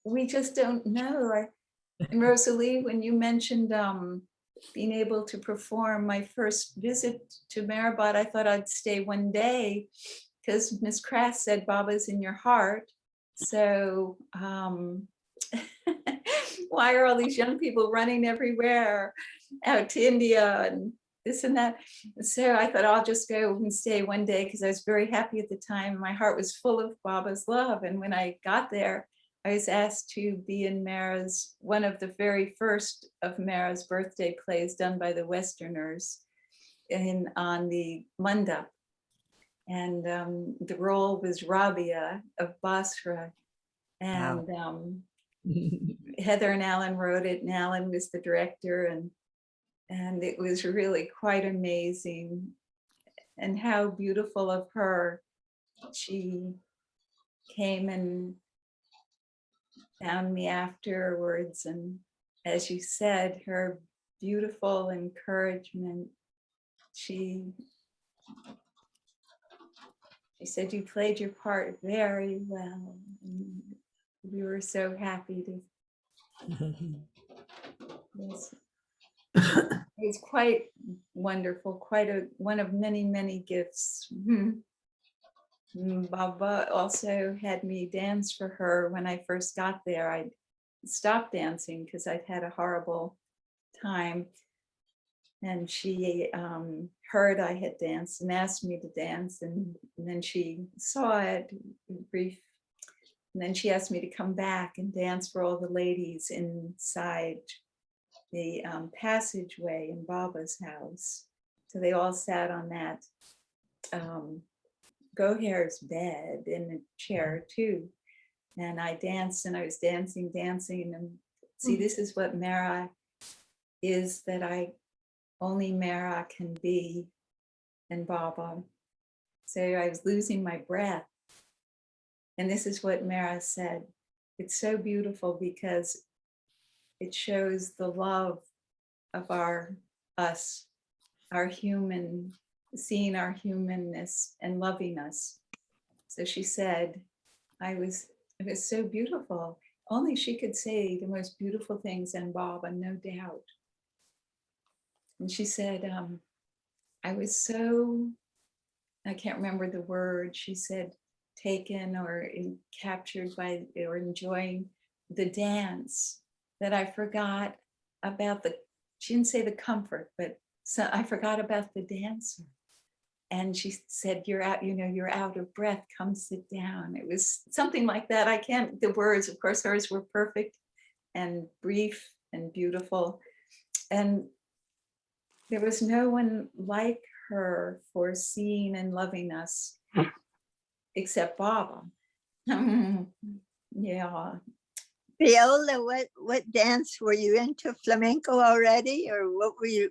we just don't know. And Rosalie, when you mentioned being able to perform my first visit to Mehera, I thought I'd stay one day because Miss Crass said Baba's in your heart. So why are all these young people running everywhere out to India and this and that? So I thought I'll just go and stay one day because I was very happy at the time. My heart was full of Baba's love. And when I got there, I was asked to be in Mehera's, one of the very first of Mehera's birthday plays done by the Westerners on the Mandap. And the role was Rabia of Basra. And Heather and Alan wrote it, and Alan was the director, and it was really quite amazing. And how beautiful of her. She came and found me afterwards, and as you said, her beautiful encouragement. She said, you played your part very well. And we were so happy to. Yes. It was quite wonderful, quite one of many, many gifts. Baba also had me dance for her when I first got there. I stopped dancing because I'd had a horrible time. And she heard I had danced and asked me to dance. And then she saw it brief. And then she asked me to come back and dance for all the ladies inside the passageway in Baba's house. So they all sat on that Gohair's bed in a chair too. And I danced, and I was dancing. And see, this is what Mehera is, that only Mehera can be in Baba. So I was losing my breath. And this is what Mehera said. It's so beautiful because it shows the love of us, our human, seeing our humanness and loving us. So she said, it was so beautiful. Only she could say the most beautiful things in Baba, no doubt. And she said, I was so, I can't remember the word, she said, taken or captured by or enjoying the dance, that I forgot about she didn't say the comfort, but so I forgot about the dancer. And she said, you're out of breath, come sit down. It was something like that. I can't, the words, of course, hers were perfect and brief and beautiful. And there was no one like her for seeing and loving us except Baba. Yeah. Viola, what dance were you into? Flamenco already, or what were you?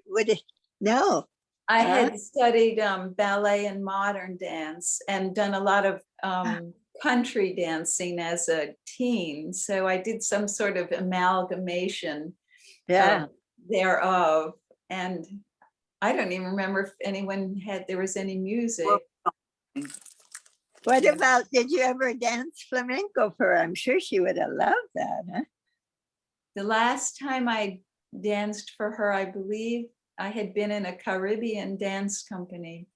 No. I had studied ballet and modern dance and done a lot of country dancing as a teen. So I did some sort of amalgamation thereof. And I don't even remember if there was any music. What about, did you ever dance flamenco for her? I'm sure she would have loved that, huh? The last time I danced for her, I believe I had been in a Caribbean dance company.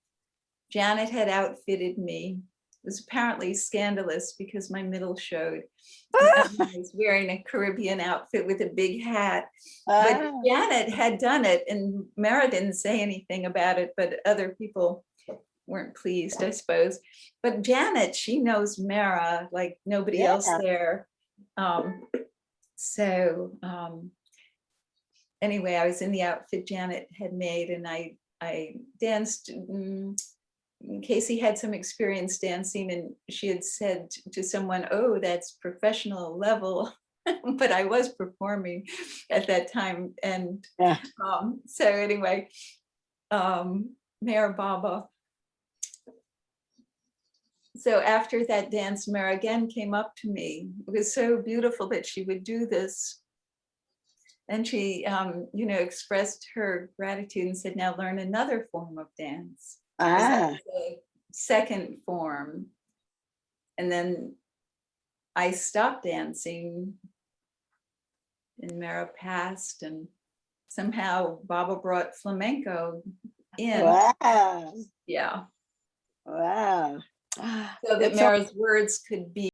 Janet had outfitted me. It was apparently scandalous because my middle showed. I was wearing a Caribbean outfit with a big hat. But Janet had done it, and Mehera didn't say anything about it, but other people weren't pleased, I suppose. But Janet, she knows Mehera like nobody else there. Anyway, I was in the outfit Janet had made, and I danced. Casey had some experience dancing, and she had said to someone, oh, that's professional level. But I was performing at that time. And so anyway, Mehera Baba. So after that dance, Mehera again came up to me. It was so beautiful that she would do this. And she, expressed her gratitude and said, now learn another form of dance. The second form. And then I stopped dancing, and Mehera passed, and somehow Baba brought flamenco in. Wow. Yeah. Wow. So that Mehera's words could be